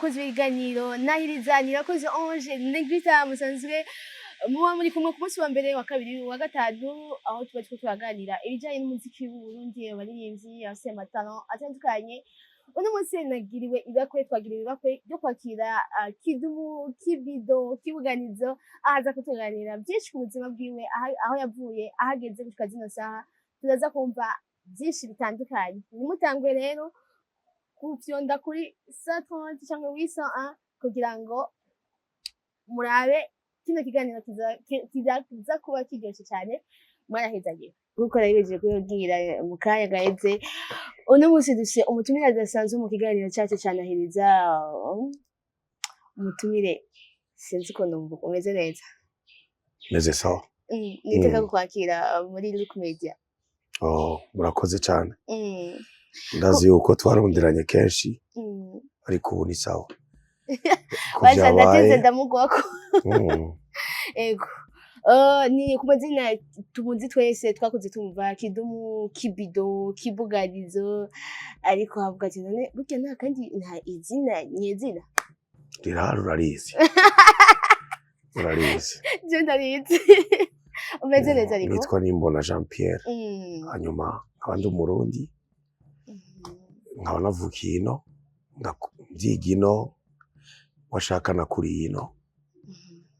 bakoze ibiganiro nahirizanira koze Ange Negrita musanzwe muba muri kumwe ku munsi wa mbere wa kabiri wa gatanu aho tuba turaganira ibijyanye n'umuziki w'Uburundi abaririmbyi afite amatano atandukanye. Uno munsi nagiriwe ibakwe twagiriwe ibakwe ryo kwakira Kidumu Kibido Kibuganizo ahaza kutuganira byinshi ku buzima bwiwe aho yavuye ahageze gushika zino saha turaza kumva byinshi bitandukanye. Nimutangwe rero kufyonda kuri 130 cyangwa 801 kugira ngo murabe kino kiganiro kiza kuba kiryoshye cyane mwarahezagiye kuko nabibeje kubwira mu kanya gaheze. Uno munsi dufise umutumire adasanzwe mu kiganiro cyacu cyanahiriza umutumire sinzi ko numva umeze neza. Meze sawa. Niteka kwakira muri Look Media. Murakoze cyane. Ndazi yuko twaronderanye kenshi ariko ubu ni sawa. Baza ndateze ndamugwako. Ego. Ni ku mazina tumuzi twese twakoze tumva Kidumu Kibido Kibuganizo ariko havuga ati none burya nta kandi nta izina nyezina riraro rarizi. Urarizi. Je ndarizi. Umeze neza ariko nitwa Nimbona Jean Pierre. Hanyuma abandi umurundi nkaba navukiye ino ndabyiga ino washaka na kuri ino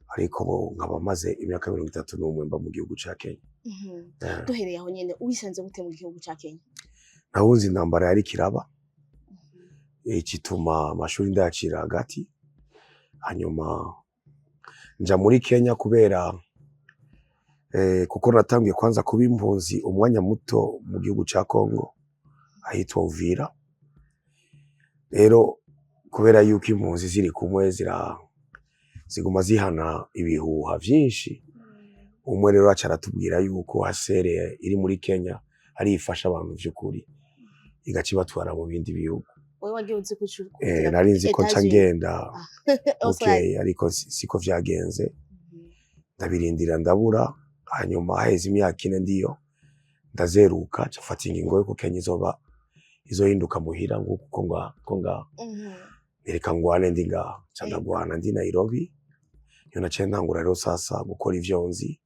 ariko nkaba maze imyaka 31 mba mu gihugu ca Kenya. Duhereye aho nyene ubisanze gute mu gihugu ca Kenya? Nahunze intambara yari kiraba ikituma amashuri ndacira hagati hanyuma nja muri Kenya kubera kuko natangiye kwanza kuba impunzi umwanya muto mu gihugu ca Kongo ahitwa Uvira. Rero kubera yuko impunzi ziri kumwe ziguma zihana ibihuha vyinshi, umwe rero acaratubwira yuko hasere iri muri Kenya ari ifasha abantu vy'ukuri igaci batwara mu bindi bihugu. Wewe wagiye uzi kucuru nari nzi ko nca ngenda okay ariko siko vyagenze. Ndabirindira ndabura hanyuma haheze imyaka 4 ndiyo ndazeruka cafata ingingo yo Kenya izohinduka muhira nguko nga nereka ngwane ndi nga candagwana ndi Nairobi. Yo naciye ntangura rero sasa gukora ivyonzi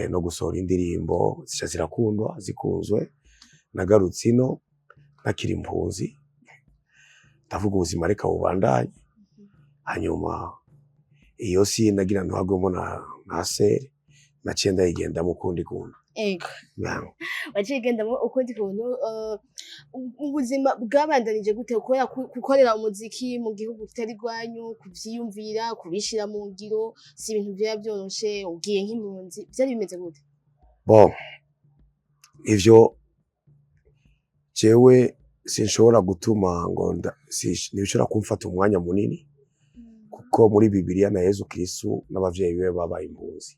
no gusohora indirimbo zirakundwa zikunzwe. Nagarutse ino nakiri impunzi ndavuga ubuzima reka bubandanye hanyuma iyo si nagira ntwagwemo na sere naciye ndayigendamo ukundi kuntu. Ego. Waciye gendamo ukundi kuntu ubuzima bwabandanije gute gukorera umuziki mu gihugu kitari gwanyu kuvyiyumvira kubishira mu ngiro si ibintu bya byoroshe ugiye nk'impunzi byari bimeze gute? Bon ivyo jewe sinshobora gutuma ngo ntibishobora kumfata umwanya munini kuko muri Bibiliya na Yesu Kristo n'abavyeyi be babaye impunzi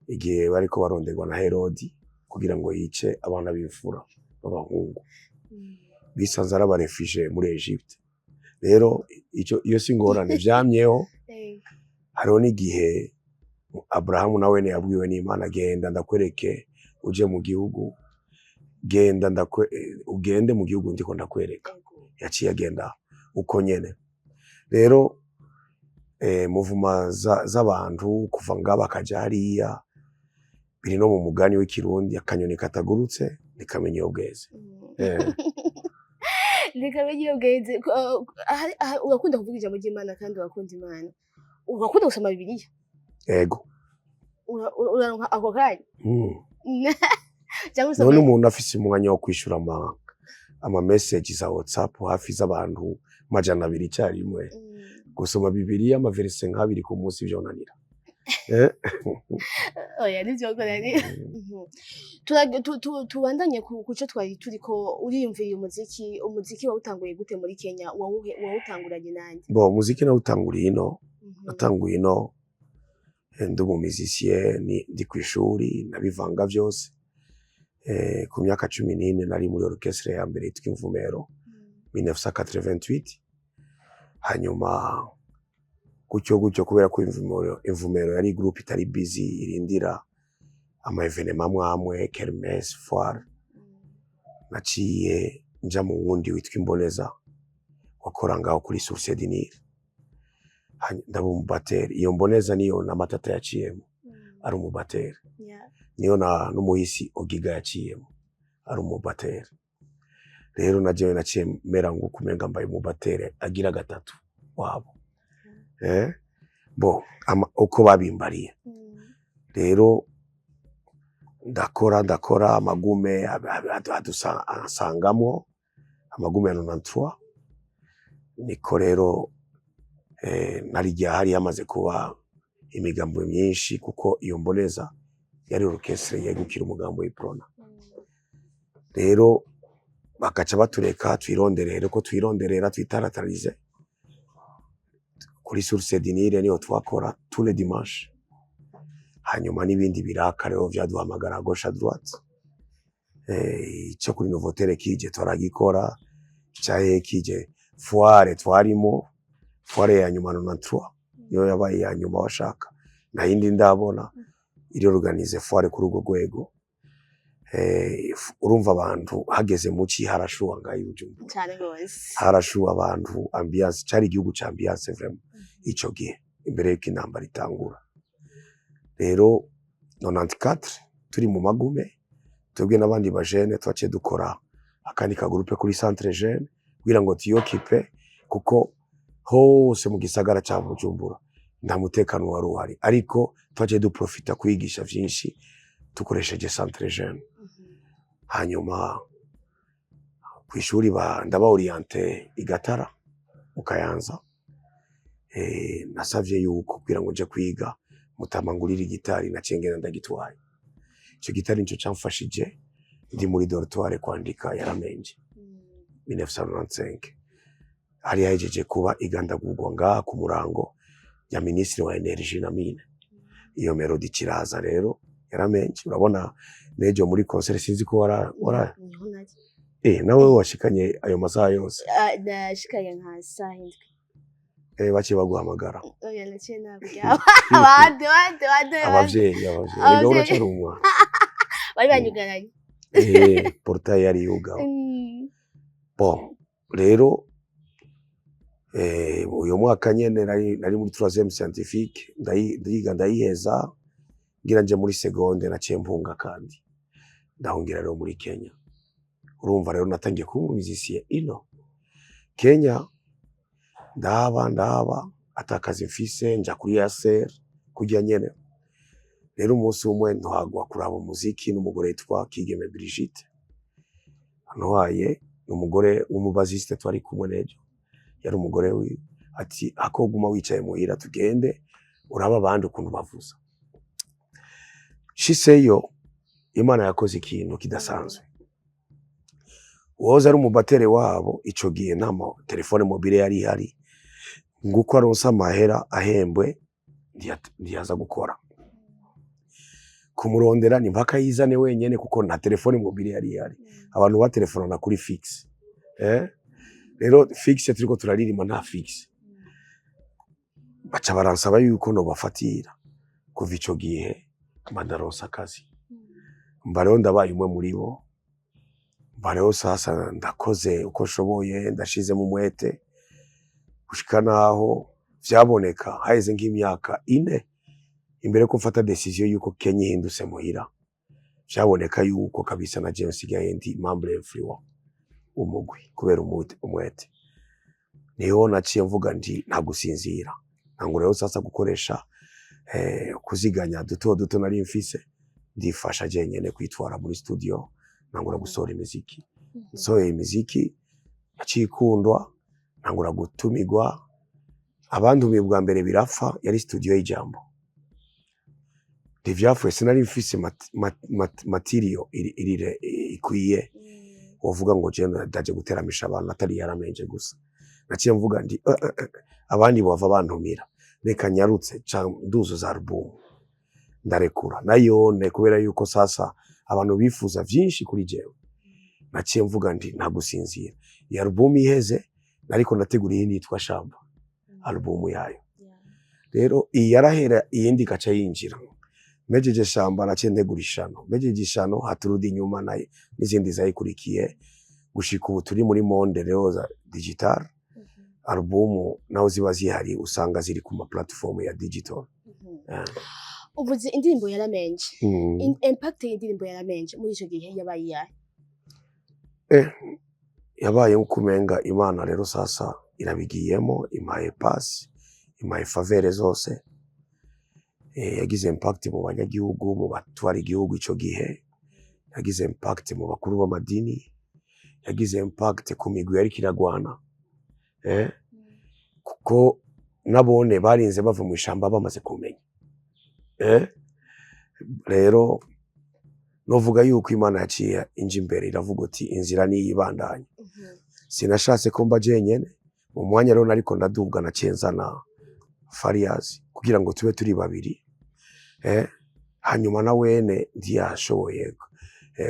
igihe bariko baronderwa na Herodi kugira ngo yice abana b'imfura b'abahungu bisanze ari abarefugee muri Egypte. Rero iyo singorane vyamyeho. Hariho n'igihe Abrahamu nawe yabwiwe n'Imana genda ndakwereke uje mu gihugu genda ugende mu gihugu ndiko ndakwereka. Yaciye agenda uko nyene. Rero muvuma z'abantu kuva ngaba kaja hariya biri no mu mugani w'ikirundi akanyoni katagurutse nikamenya iyo bweze. Nikamenya iyo bweze. Urakunda kuvuga ijambo ry'Imana kandi urakunda Imana. Urakunda gusoma Bibiliya? Yego. Uraronka ako kanya? None umuntu afise umwanya wo kwishura ama message za WhatsApp hafi z'abantu 200 icyarimwe gusoma Bibiliya amaverse nk'abiri ku munsi vyonanira. Oya nivyo gorani. Tubandanye kuco twari turiko uriyumvira umuziki wawutanguye gute muri Kenya wawutanguranye nande? Bo umuziki nawutanguriye ino natanguye ino ndi mu musicien ndi kwishuri nabivanga vyose. Ku myaka 14 nari muri orchestre ya mbere yitwa Imvumero 1988 hanyuma gutyo kubera ko Imvumero yari groupe itari busy irindira ama evenement amwe kermesse foire naciye nja mu wundi witwa Imboneza wakora ngaho kuri Source du Nil ndaba umubateri. Iyo Mboneza niyo na Matata yaciyemo ari umubateri, niyo na n'umuhisi Ogiga yaciyemo ari umubateri. Rero na jewe naciye mera ngo kumenga mbaye umubateri agira gatatu wabo. Bo uko babimbariye rero ndakora amagume adusangamo amagume ya 93. Niko rero narijya hari yamaze kuba imigambo myinshi kuko iyo Mboneza yari orchestre yegukira umugambo w'iprona. Rero bakaca batureka twironderere ko twironderera twitaratarize kuri Source du Nil niyo twakora tous les dimanches. Hanyuma n'ibindi biraka rero vyaduhamagara gauche à droite. Cyo kuri Novotel kije turagikora, cyaye kije foire twarimo, foire ya nyuma 93 yo yabaye ya nyuma washaka. Na yindi ndabona iri organize foire kuri ugo gwego. Urumva abantu hageze mu ci harashuwa ngayi Bujumbura cyane gose, harashuwa abantu, ambiance cyari igihugu ca ambiance vraiment ico gihe imbere y'uko intambara itangura. Rero 94 turi mu magume twebwe n'abandi bajene twaciye dukora akandi ka groupe kuri Centre Jeune kugira ngo tuyokipe, kuko hose mu gisagara ca Bujumbura nta mutekano wari uhari, ariko twaciye duprofita kwigisha vyinshi tukoresheje Centre Jeune. Hanyuma kwishuri ndaba orienté igatara mu Kayanza. Nasavye yuko kugira ngo nje kwiga mutamangurira gitari na cengena ndagitwaye. Ico gitari nico camfashije ndi muri dortoir kwandika Yaramenje 1995. Hari yajeje kuba igandagurwa nga ku murango ya ministre wa energie na mine. Iyo melody kiraza rero Yaramenje, urabona nejo muri concert sinzi ko wara nawe washikanye ayo masaha yose. Ndashikanye nka saa 7. Baciye baguhamagara. Oya naciye nabyaho. Abandi abavyeyi rero uracari umwana bari banyugaranye. Portail yari yugaho. Bon rero uyo mwaka nyene nari muri 3e scientifique ndayiheza ngira nje muri seconde naciye mpunga kandi ndahungira rero muri Kenya. Urumva rero natangiye kuba musicien ino Kenya. Ndaba atakazi mfise nja kuri Yaser kujya nyene. Rero umunsi umwe ntwagwa kuraba umuziki n'umugore yitwa Kigeme Brigitte. Ntwaye n'umugore w'umubaziste twari kumwe nejo, yari umugore we ati akoguma wicaye muhira tugende uraba abandi ukuntu bavuza. Shiseyo Imana yakoze ikintu kidasanzwe. Woza ari umubatere wabo ico gihe nta telefone mobile yari hari, nguko aronsa amahera ahembwe ndiyaza gukora kumurondera ni mpaka yizane wenyene kuko nta telefone mobile yari hari. Abantu ba telefonana kuri fixe. Rero fixe turiko turaririmba nta fixe. Baca baransaba yuko no bafatira kuva ico gihe mandaronsa akazi. Mbareo ndabaye umwe muri bo. Mbareo sasa ndakoze uko nshoboye, ndashize mu mwete gushika naho vyaboneka haheze nk'imyaka 4 imbere ko mfata decision yuko Kenya ihindutse muhira. Vyaboneka yuko kabisa na James Gayendi membre influent umugwi kubera umwete. Niho naciye mvuga ndi ntagusinzira. Nango rero sasa gukoresha kuziganya duto nari mfise ndifasha je nyene kwitwara muri studio nangura gusora imiziki. So imiziki acikundwa nangura gutumigwa. Abandumiye bwa mbere birapfa yari studio y'Ijambo. Divyafuye sinari mfise material ikwiye wovuga ngo je ndaje guteramisha abantu atari Yaramenje gusa. Naciye mvuga ndi abandi bava bantumira reka nyarutse nduzuza album ndarekura nayone kubera yuko sasa abantu bifuza vyinshi kuri jewe. Naciye mvuga ndi ntagusinzira. Iyi album iheze ariko ndategura iyindi yitwa Shamba album yayo. Rero iyi yarahera iyindi gaca yinjira. Mejeje Shamba naciye ntegura ishano. Mejeje ishano haturudi inyuma naye n'izindi zayikurikiye gushika ubu turi muri monde rero digital. album naho ziba zihari usanga ziri ku ma platform ya digital. Uvuze indirimbo yaramenje. Impact y'indirimbo yaramenje muri ico gihe yabaye yahe? Yabaye ukumenga Imana rero sasa irabigiyemo, impaye pass, impaye favere zose. Yagize impact mu banyagihugu, mu batwara igihugu ico gihe. Yagize impact mu bakuru b'amadini. Yagize impact ku migwi yari kiragwana. Kuko nabone barinze bava mu ishamba bamaze kumenya. Rero novuga yuko Imana yaciye inje imbere iravuga uti inzira ni yibandanye. Sinashatse ko mba jenyene mu mwanya rero nariko ndadubwa na Cenzana Farias kugira ngo tube turi babiri. Hanyuma na wene ntiyashoboye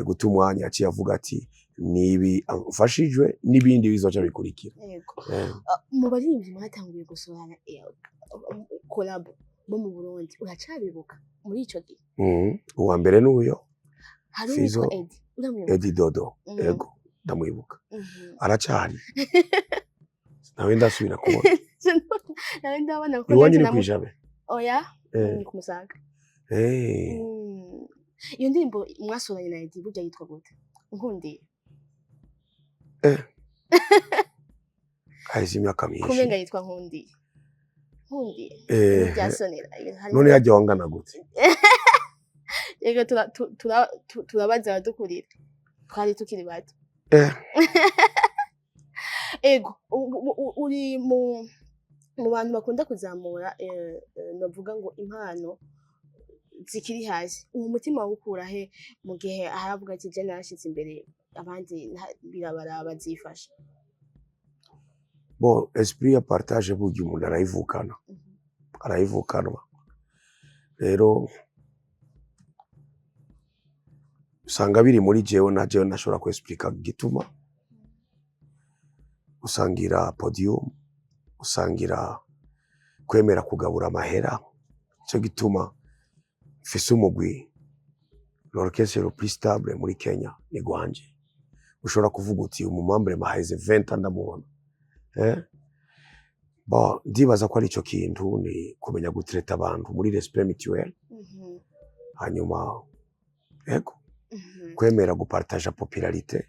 guta umwanya yaciye avuga ati nibi amfashijwe n'ibindi bizoca bikurikira. Mu baririmbyi mwatanguye gusohora collab bo mu Burundi uracabibuka muri ico gihe? Uwa mbere n'uyo Fizo Eddie Dodo. Ego ndamwibuka. Aracari. Nawe ndasubira kubona. Nawe ndabona ko iwanyu ni kwijabe. Oya ni ku Musaga. Iyo ndirimbo mwasoranye na Eddie burya yitwa gute? Nkundi. Haizi imyaka myinshi. Kumenga yitwa Nkundi. Nkundi. Byasonera. None yajya wangana gute? Yego turabaza abadukurira. Twari tukiri bato. Ego uri mu bantu bakunda kuzamura navuga ngo impano zikiri hasi. Umutima wukura he mu gihe haravuga ati je narashitse imbere abandi birabaraba zifasha? Bon, esprit ya partage burya umuntu arayivukana. Arayivukanwa. Rero usanga biri muri jewe na jewe nashobora kwexplica gituma. Usangira podium, usangira kwemera kugabura amahera. Cyo gituma mfise umugwi l'orchestre le plus stable muri Kenya ni gwanje. Ushobora kuvuga uti umumambre maheze 20 ndamubona. Bon, ndibaza ko ari ico kintu ni kumenya gutreta abantu muri respect mutuel. Hanyuma ego kwemera gupartager popularité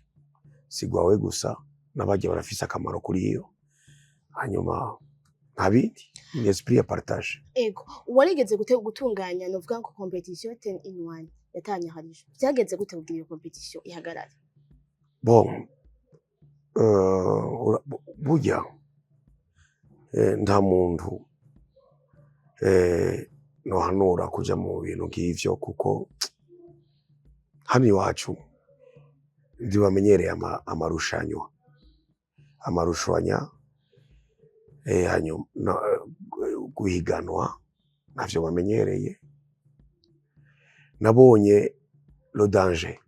sigwawe gusa n'abajye barafise akamaro kuri iyo. Hanyuma ntabindi ni esprit ya partage. Ego warigeze gutunganya novuga ngo competition 10 in 1 yatanya harije. Byageze gute kugira iyo competition ihagarara? Bon, burya nta muntu nohanura kuja mu bintu nk'ivyo kuko hano iwacu ndibamenyereye amarushanya hanyuma guhiganwa navyo bamenyereye. Nabonye le danger,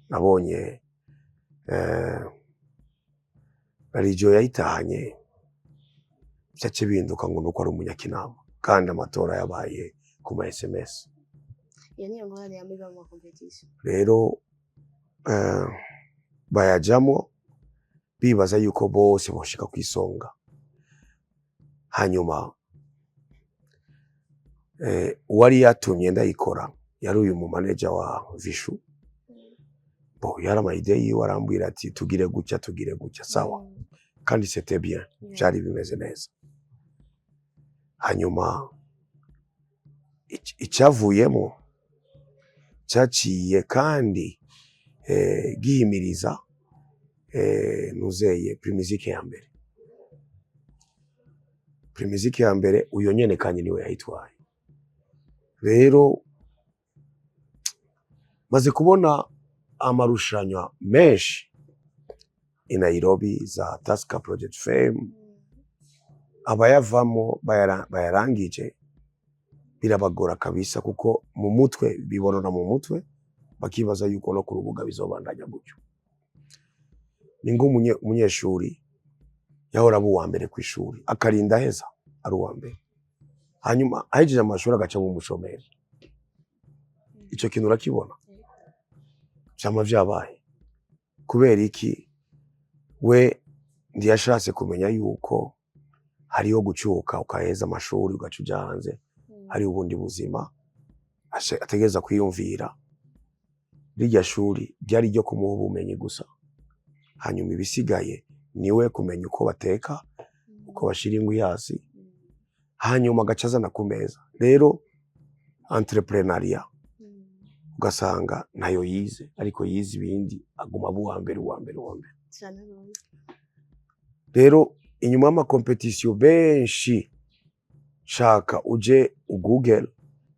nabonye Religion yayitahanye byace binduka ngo nuko ari umunyakinama kandi amatora yabaye ku ma SMS. Niyo ngorane yamiba mu competition. Rero bayajamo bibaza yuko bose boshika kwisonga. Hanyuma wari yatumye ndayikora yari uyu mu manager wa Vishu. Bo yari ama idea yiwe arambwira ati tugire gucya sawa. Kandi c'était bien, byari bimeze neza. Hanyuma icavuyemo cyaciye kandi gihimiriza nuzeye primizike ya mbere. Primizike ya mbere uyo nyene kanye niwe yayitwaye. Rero maze kubona amarushanywa menshi i Nairobi za Tusker Project Fame, abayavamo bayarangije birabagora kabisa kuko mu mutwe bibonona mu mutwe bakibaza yuko no ku rubuga bizobandanya gutyo. Ningo umunyeshuri yahora abo wa mbere ku ishuri akarinda heza ari uwa mbere, hanyuma ahejeje amashuri agaca mu mushomeri. Ico kintu urakibona cyama vyabaye kubera iki we ntiyashatse kumenya yuko hariho gucuka ukaheza amashuri ugaca uja hanze hari ubundi buzima ategereza kwiyumvira. Rirya shuri ryari ryo kumuha ubumenyi gusa, hanyuma ibisigaye niwe kumenya uko bateka, uko bashira ingwi hasi, hanyuma agaca azana ku meza. Rero entrepreneuria ugasanga nayo yize, ariko yize ibindi aguma uwa mbere. Rero inyuma y'amakompetisiyo benshi, shaka uje Google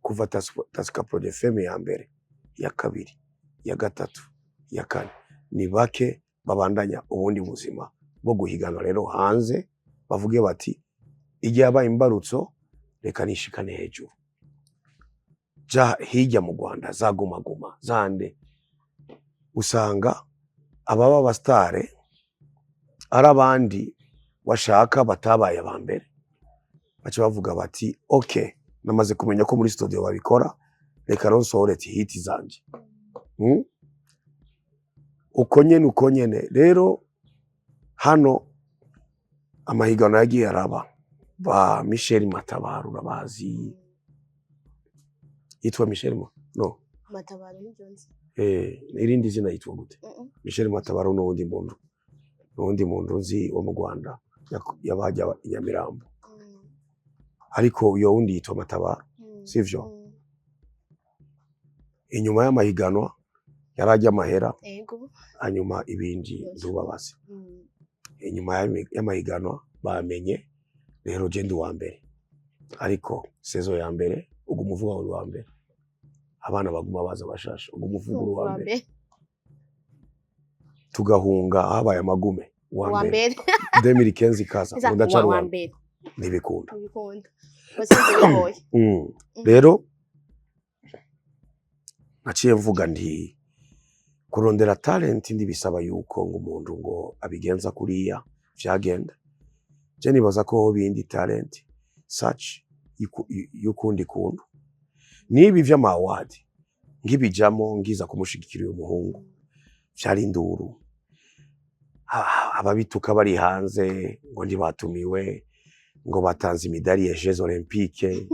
kuva Tasika Project FM ya mbere, ya kabiri, ya gatatu, ya kane, ni bake babandanya ubundi buzima bwo guhiganwa rero hanze, bavuge bati igihe yabaye imbarutso reka nishikane hejuru. Ja hirya mu Rwanda zagumaguma zande, usanga ababa bastare ari abandi washaka batabaye aba mbere, baca bavuga bati okay, namaze kumenya ko muri studio babikora, reka ronsohore hiti zanje. Uko nyene rero hano amahigano yagiye araba. Ba Michel Matabaro urabazi? Yitwa Michel Matabaro ni Jones. Irindi zina yitwa gute? Michel Matabaro n'uwundi muntu nzi wo mu Rwanda yabajya Nyamirambo, ariko uyo wundi yitwa Matabaro, sivyo? Inyuma y'amahiganwa yarajya amahera, hanyuma ibindi ndubabaze. Inyuma y'amahiganwa bamenye rero je ndi wa mbere, ariko sezo ya mbere uguma uvuga ngo wa mbere, abana baguma baza bashasha, uguma uvuga wa mbere. Tugahunga habaye amagume wa mbere 2015 kaza ndacara wa mbere ntibikunda. Rero naciye mvuga nti kurondera talent ndi bisaba yuko ngo umuntu ngo abigenza kuriya vyagenda. Je nibaza ko bindi talent such yukundi kundu nibi vy'ama award ngibijamo ngiza kumushigikira uyu muhungu vyari induru, ababituka bari hanze ngo ndi batumiwe ngo batanze imidari ya Jeux Olympiques.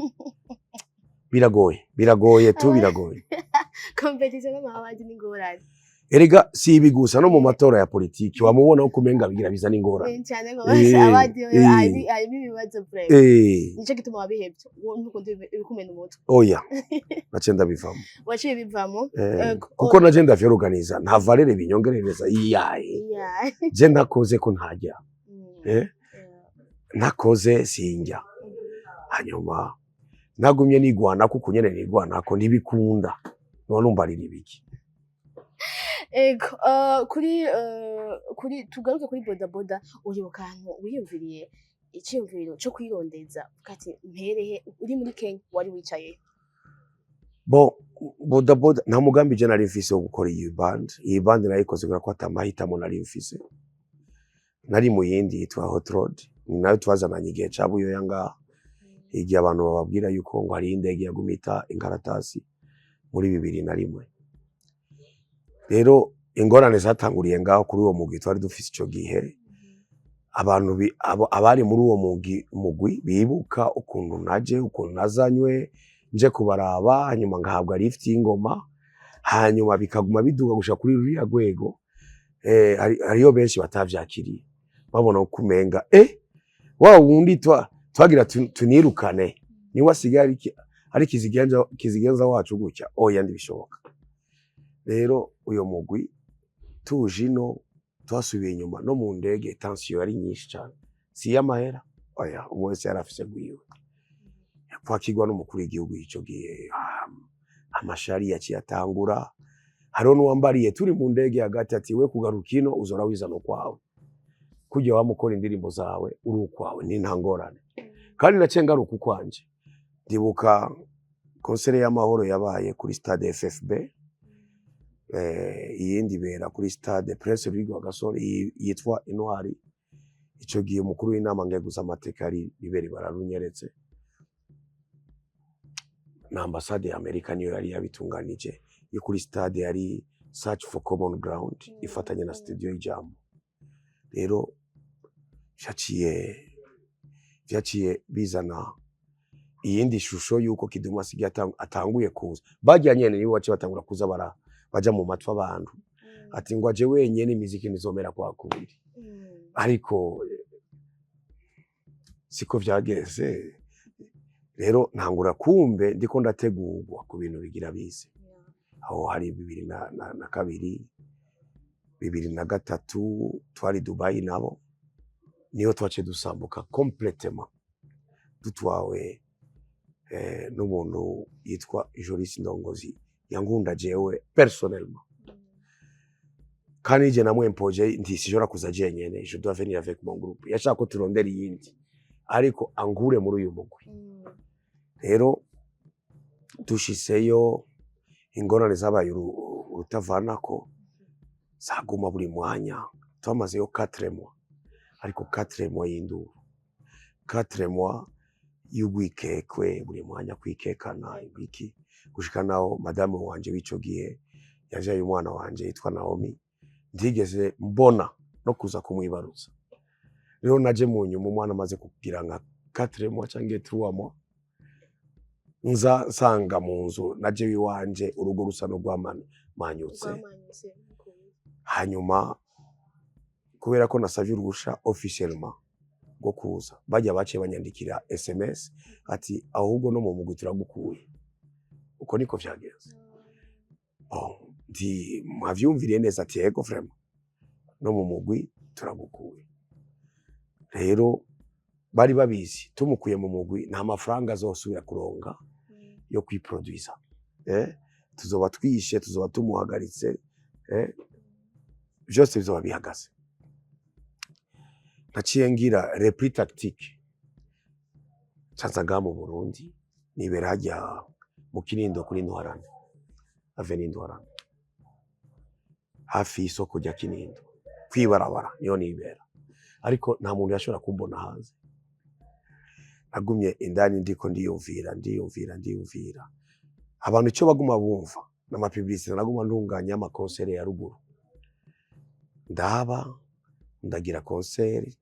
Biragoye tu. Competition n'amawadi ni ngorane. Erega si ibi gusa no mu matora ya politiki wamubona uko umenga bigira biza n'ingorane. Cyane ngo basi abadi ari bibazo breve. Nico gituma wabihebye. Nuko ndikumena umuto. Oya. Nacenda bivamo. Waciye bivamo. Kuko naje ndavyorganiza nta valere binyongerereza iyaye. Je nakoze ko ntajya. Nakoze sinjya. Hanyuma nagumye nigwana kuko nyene nigwana ko ntibikunda. None umbarira ibiki. Kuri tugaruke kuri bodaboda, uri kantu wiyumviriye icyumviro cyo kwirondeza ukati mperehe uri muri Kenya wari wicaye? Bodaboda nta mugambi je nari mfise wo gukora iyi band nayikoze kuko atamahitamo nari mfise. Nari mu yindi yitwa Hot Road, nayo twazananye igihe cabuyo yanga, igihe abantu bababwira yuko ngo hari indege yagumita inkaratasi muri 2001. Rero ingorane zatanguriye ngaho kuri uwo mugwi twari dufise ico gihe. Abantu abari muri uwo mugwi bibuka ukuntu naje, ukuntu nazanywe nje kubaraba, hanyuma ngahabwa lift y'ingoma, hanyuma bikaguma biduga gusha kuri ruriya rwego. Hariyo benshi batavyakiriye babona ukumenga wa wundi twagira tunirukane ni wasigaye ari kizigenza wacu gutya. Oya ndibishoboka. Rero uyo mugwi tujino twasubiye inyuma no mu ndege tension yari nyinshi cyane, si yamahera. Oya umwese yarafise gwiwe kwakirwa n'umukuru w'igihugu ico gihe. Amashari yakiyatangura, hariho n'uwambariye turi mu ndege hagati ati we kugarukino uzora wizano kwawe, kujya wamukora indirimbo zawe uri ukwawe ni ntangorane. Kandi nacengaruka kwanje ndibuka konsere y'amahoro yabaye kuri stade FFB, iyindi bera kuri stade Prince Louis Gasore yitwa Intwari. Ico gihe umukuru w'inama ngeguza amateka ari iberi bararunyeretse na ambassade ya Amerika niyo yari yabitunganije. Yo kuri stade yari Search for Common Ground ifatanye na studio y'Ijambo. Rero vyaciye bizana iyindi shusho yuko Kidumu asigaye atanguye kuza. Bajya nyene nibo bace batangura kuza baja mu matwi abantu ati ngo aje wenyene imiziki nizomera kwa kundi. Ariko siko vyageze. Rero ntangura kumbe ndiko ndategurwa ku bintu bigira bize. Aho hari 2002 2003 twari Dubai nabo niyo twace dusambuka completement dutwawe n'umuntu yitwa Joris Ndongozi yankunda jewe personnellement. Kandi je namwe impoje nti sijora kuza je nyene, je dois venir avec mon groupe. Yashaka ko turondera iyindi ariko angure muri uyu mugwi. Rero dushiseyo ingorane zabaye urutavanako zaguma buri mwanya. Twamazeyo 4 mois ariko 4 mois y'induru, 4 mois y'ugwikekwe buri mwanya kwikekana ibiki gushika naho madame wanje w'ico gihe yaje umwana wanje yitwa Naomi ndigeze mbona no kuza kumwibaruza. Rero naje mu nyuma umwana amaze kugira nka 4 mois canke 3 mois nza sanga mu nzu naje wiwanje urugo rusa no rwamanyutse. Hanyuma kubera ko nasavye urusha officiellement go kuza bajya bace banyandikira SMS ati ahubwo no mu mugwi turagukuye. Uko niko vyageze. Ndi mwavyumviriye neza ati yego vraiment no mu mugwi turagukuye. Rero bari babizi tumukuye mu mugwi nta mafaranga azosubira kuronga yo kwiproduisa. Tuzoba twishe, tuzoba tumuhagaritse, byose bizoba bihagaze. Naciye ngira repris tactique cazaga mu Burundi nibera hajya mu Kinindo kuri Ntwarane, Avenue Ntwarane hafi y'isoko rya Kinindo kwibarabara niyo nibera, ariko nta muntu yashobora kumbona hanze. Nagumye indani ndiko ndiyumvira abantu icyo baguma bumva n'ama publicité naguma ndunganya ama concert ya ruguru. Ndagira concert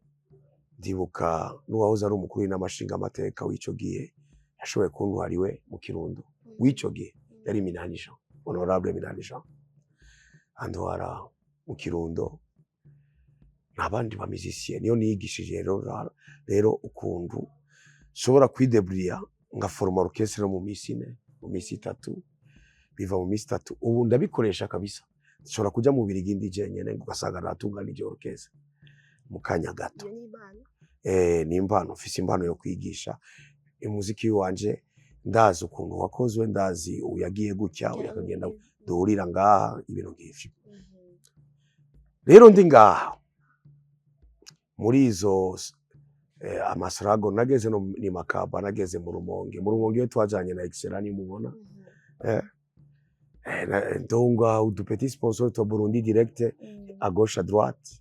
ndibuka n'uwahoze ari umukuru n'amashinga amateka w'ico gihe yashoboye kuntwariwe mu Kirundo w'ico gihe yari Minani Jean, honorable Minani Jean andwara mu Kirundo n'abandi ba musiciens. Niyo nigishije rero ukuntu shobora kwidebria ngaforma orchestre mu misi 4 mu misi 3 biva mu misi 3 ubu ndabikoresha kabisa. Shobora kuja mu Birigi ndije nyene ugasanga natunganije orchestre mu kanya gato. Ni impano, mfise impano yo kwigisha umuziki wanje, ndazi ukuntu wakozwe, ndazi uyagiye gutya uyakagenda duhurira ngaha ibintu ngivyo. Rero ndi ngaha muri izo amasrago nageze no ni Makamba, nageze mu Rumonge yo twajanye na Excellent mubona. Ndonga du petit sponsor to Burundi direct à gauche à droite.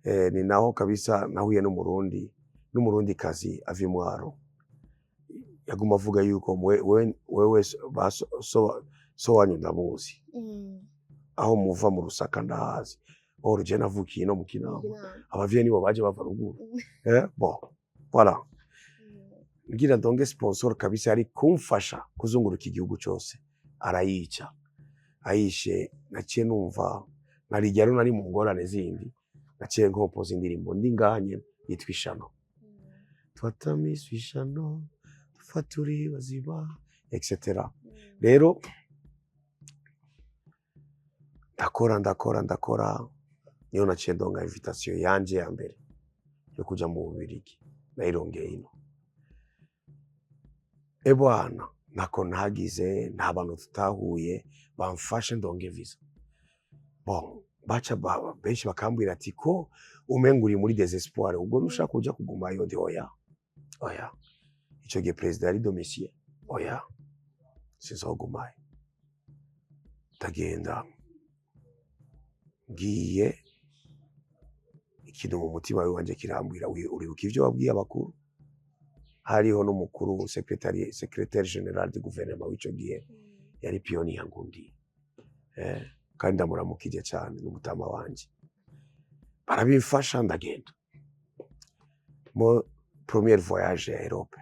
Ni naho kabisa nahuye n'umurundi kazi ava Mwaro. Yaguma avuga yuko wewe so wanyu ndamuzi. Aho muva mu Rusaka ndahazi. Je navukiye no mu Kinama. Abavyeyi nibo baje bava ruguru. Bon, voilà. Ngira ndonge sponsor kabisa ari kumfasha kuzunguruka igihugu cyose. Arayica. Ayishe naciye numva narijya nari mu ngorane zindi. Naciye nkopoza indirimbo ndi nganye yitwa Ishano. Twatamiswe ishano dufaturi baziba etc. Rero ndakora niyo naciye ndonga invitation yanje ya mbere yo kuja mu Bubiligi nairongeye ino. Bwana nako nagize nta bantu tutahuye bamfashe ndonge visa. Bon bacha benshi bakambwira ati ko umenguri muri désespoir ubwo nushaka kuja kuguma yo ndi oya ico gihe president ari domicier oya sizogumaye. Tagenda ngiye ikintu mu mutima wanje kirambwira uribuka ivyo wabwiye abakuru. Hariho n'umukuru secrétaire général du gouvernement w'ico gihe yari Pioni Yangundi, kandi ndamuramukije cyane n'umutama wanje. Barabimfasha ndagenda mo premier voyage ya Europe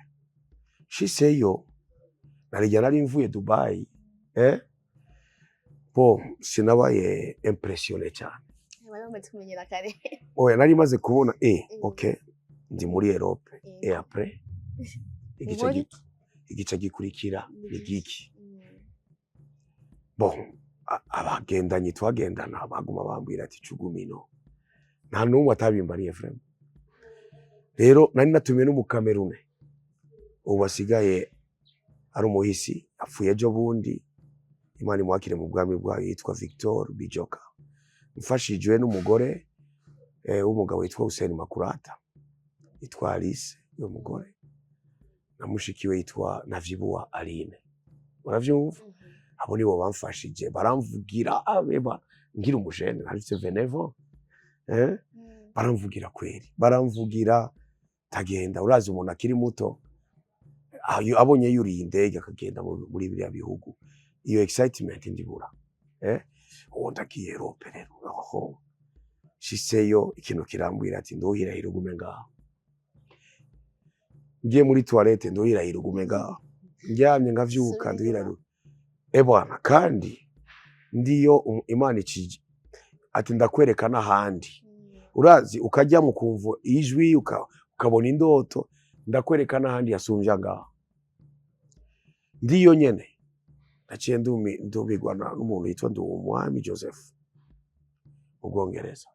shiseyo nari mvuye Dubai bo sinabaye impressionné cyane bamaze kumenyera kare oya nari maze kubona okay ndi muri Europe après igice gikurikira ni giki bon abagendanye twagendana baguma bambwira ati cugumino nta numwe atabimbariye vraiment rero nari natumiye n'umukamerune ubu wasigaye ari umuhisi apfuye ejo bundi Imana imwakire mu bwami bwayo yitwa Victor Bijoka mfashijwe n'umugore w'umugabo witwa Hussein Makurata yitwa Alice uyo mugore na mushikiwe yitwa Navyibuwa Aline uravyumva abo nibo bamfashije baramvugira abeba ngira umujene narifite Venevo baramvugira kweri baramvugira tagenda urazi umuntu akiri muto abonye yuriye indege akagenda muri biriya bihugu iyo excitement ndibura uwo ndagiye Europe rero aho shiseyo ikintu kirambwira ati ndohirahira ugume ngaho ngiye muri toilette ndohirahira ugume ngaho ndyamye ngavyuka ndohirahira bwana kandi ndiyo Imana ikije ati ndakwereka n'ahandi urazi ukajya mu kumva ijwi ukabona indoto ndakwereka n'ahandi yasumvya ngaho ndiyo nyene naciye ndumigwa n'umuntu yitwa Nduwumwami Joseph Ubwongereza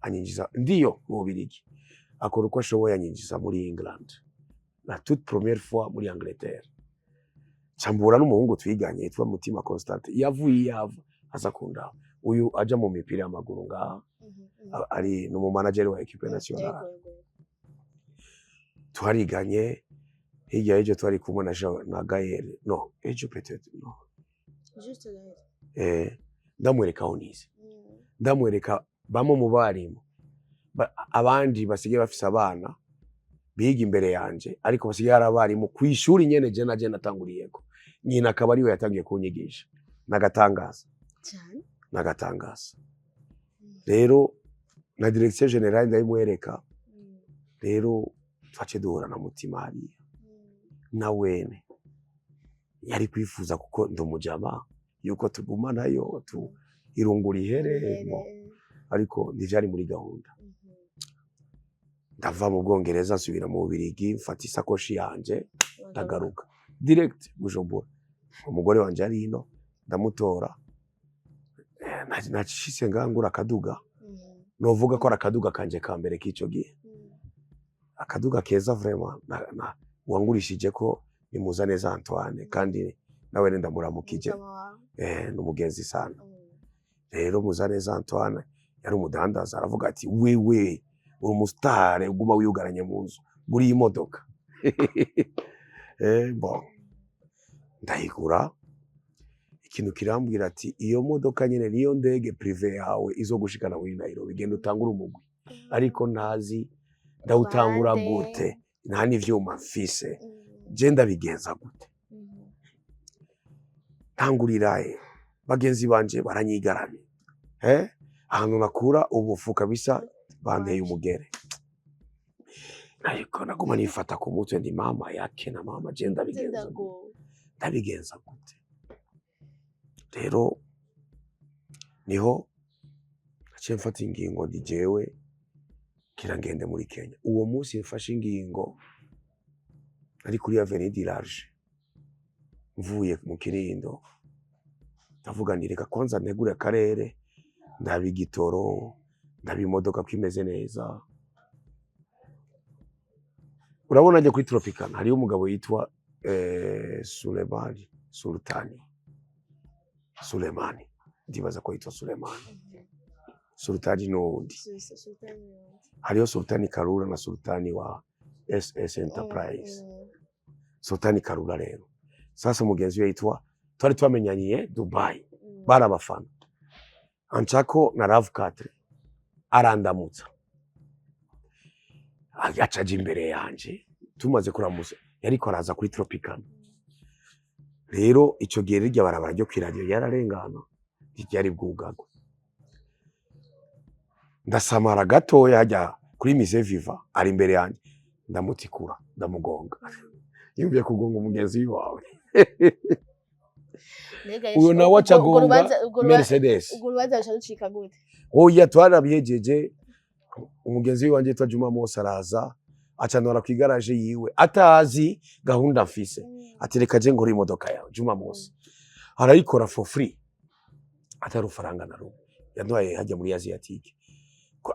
anyinjiza ndiyo mu Bubiligi akora uko ashoboye anyinjiza muri England la toute première fois muri Angleterre cambura n'umuhungu twiganye yitwa Mutima Constante yavuye aza kundaba uyu aja mu mipira y'amaguru ngaha ari n'umu manager wa equipe nationale twariganye hirya y'ejo twari kumwe na Gaël no ejo peut-être no juste Gaël ndamwereka aho nize ndamwereka bamwe mu barimu abandi basigaye bafise abana biga imbere yanje ariko basigaye ari abarimu kwishuri nyene je naje natanguriyeko nyina akaba ariwe yatangiye kunyigisha nagatangaza cyane nagatangaza rero na direction generale ndayimwereka rero twace duhura na Mutima hariya na wene yari kwifuza kuko ndumujama yuko tugumanayo irungura ihere ariko ndijari muri gahunda ndava mu Bwongereza nsubira mu Bubiligi mfata isakoshi yanje ndagaruka direct Bujumbura umugore wanje ari ino ndamutora nacishise ngangura akaduga novuga ko arakaduga kanje ka mbere k'ico gihe akaduga keza vraiment wangurishije ko ni Muzaneza Antoine kandi nawe ndamuramukije n'umugenzi sana rero Muzaneza Antoine yari umudandaza aravuga ati wewe uri umusitare uguma wiyugaranye mu nzu buri imodoka bon ndayigura ikintu kirambwira ati iyo modoka nyene niyo ndege privé yawe izo gushikana muri Nairobi genda utangura umugwi ariko ntazi ndawutangura gute nta n'ivyuma mfise je ndabigenza gute tangurira bagenzi banje baranyigaranye ahantu nakura ubufuka bisa banteye umugere ariko naguma nifata ku mutwe ndi mama yake na mama je ndabigenza gute rero niho naciye mfata ingingo ndi jewe kirangende muri Kenya uwo munsi mfashe ingingo ari kuri Avenue du Large mvuye mu Kirindo ndavuga nti reka kwanza ntegure akarere ndabigitoro ndabimodoka kwimeze neza urabona nje kuri Tropicana hari umugabo yitwa Sulemani ndibaza ko yitwa Sultani n'undi hariyo Sultani Karura na Sultani wa SS Enterprise Sultani Karura rero sasa mugenzi we yitwa twari twamenyaniye Dubai barabafana anchako na Rav 4 arandamutsa agacaje imbere yanje tumaze kuramutsa yariko araza kuri Tropicana rero ico gihe rirya barabara ryo kwiradio yararengana ryari bwugagwe ndasamara gatoya hajya kuri Mise Viva ari imbere yanje ndamutikura ndamugonga yumviye kugonga umugenzi wawe uyo nawe acagonga Mercedes ubwo rubanza rucika gute oya twarabyejeje umugenzi wanje twa Juma Mose araza acanora ku igaraje yiwe atazi gahunda mfise atereka je ngora imodoka yawe Juma Mose arayikora for free atarufaranga na rumwe yadwaye hajya muri Asiatique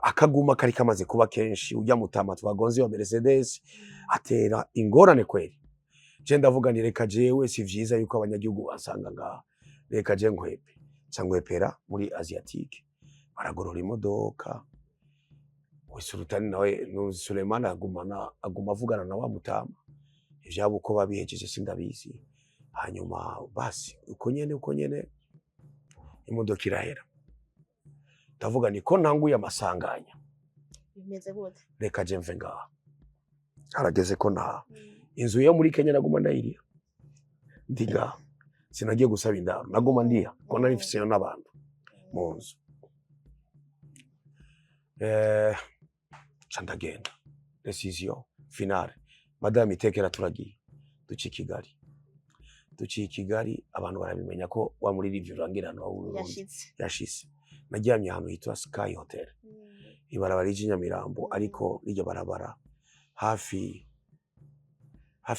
akaguma kari kamaze kuba kenshi ujya mutama twagonze wa Mercedes atera ingorane kweli je ndavuga ni reka jewe si vyiza yuko abanyagihugu basanga ngaha reka je nkwepe cyangwepera muri Asiatique baragorora imodoka Sultani nawe Suleiman aguma avugana na wa mutama ivyabo uko babihejeje sindabizi hanyuma basi uko nyene imodoka irahera ndavuga ni ko ntanguye amasanganya bimeze gute reka je mve ngaha harageze ko nta inzu yo muri Kenya naguma ndayirira ndiga sinagiye gusaba indaro naguma ndiya ko nari mfise yo n'abantu mu nzu candagenda decision finale madame itekera turagiye duci Kigali abantu barabimenya ko wa muri review rangirano yashitse najyamye ahantu hitwa Sky Hotel ibarabara y'Inyamirambo ariko rijya barabara hafi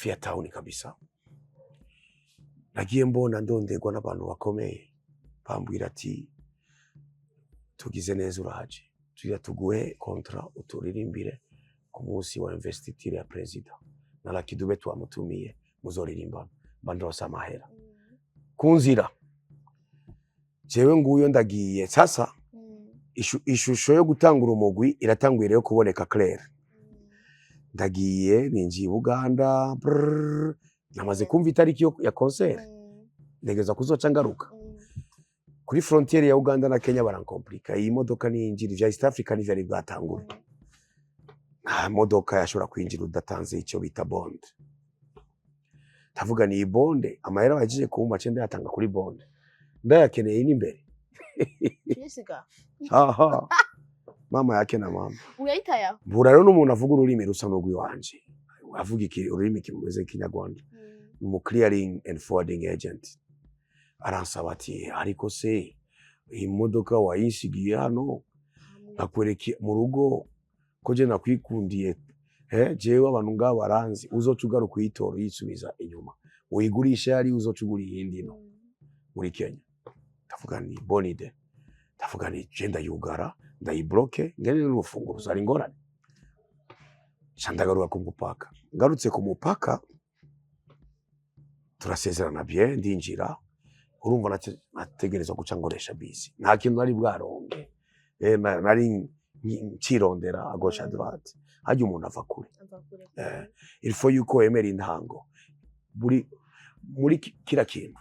ya town kabisa nagiye mbona ndonderwa n'abantu bakomeye bambwira ati tugize neza uraje tuya tuguhe kontra uturirimbire ku munsi wa investiture ya president na Lucky Dube twamutumiye muzoririmbana bandrosa mahera kunzira jewe nguyo ndagiye sasa ishusho yo gutangura umugwi iratanguye rero kuboneka clair ndagiye ninjiye Uganda namaze kumva itariki ya concert ndegeza kuzoca ngaruka kuri frontiere ya Uganda na Kenya barankomplika iyi modoka ni injiri vya East Africa ni vyari bwatangura nta modoka yashobora kwinjira udatanze icyo bita bond tavuga ni bonde amahera bagiye kumpa cende yatanga kuri bonde ndayakeneye n'imbere Jessica aha mama yake na mama uyayitaya bura rero n'umuntu avuga ururimi rusa n'ugwi wanje avuga iki ururimi kimeze kinyarwanda mu clearing and forwarding agent aransaba ati ariko se iyi modoka wayisigiye hano nakwereke mu rugo ko je nakwikundiye jewe abantu ngabo baranzi uzoca ugaruka uyitoro yisubiza inyuma uyigurisha yari uzoca ugura iyindi no muri Kenya ndavuga ni bonide ndavuga ni je ndayugara ndayibloke ngene n'urufunguzo ari ngorane candagaruka ku mupaka ngarutse ku mupaka turasezerana bien ndinjira urumva nategereza guca ngoresha bisi nta kintu nari bwaronge nari cirondera à gauche à droite hajya umuntu ava kure il faut yuko emera intango muri kira kintu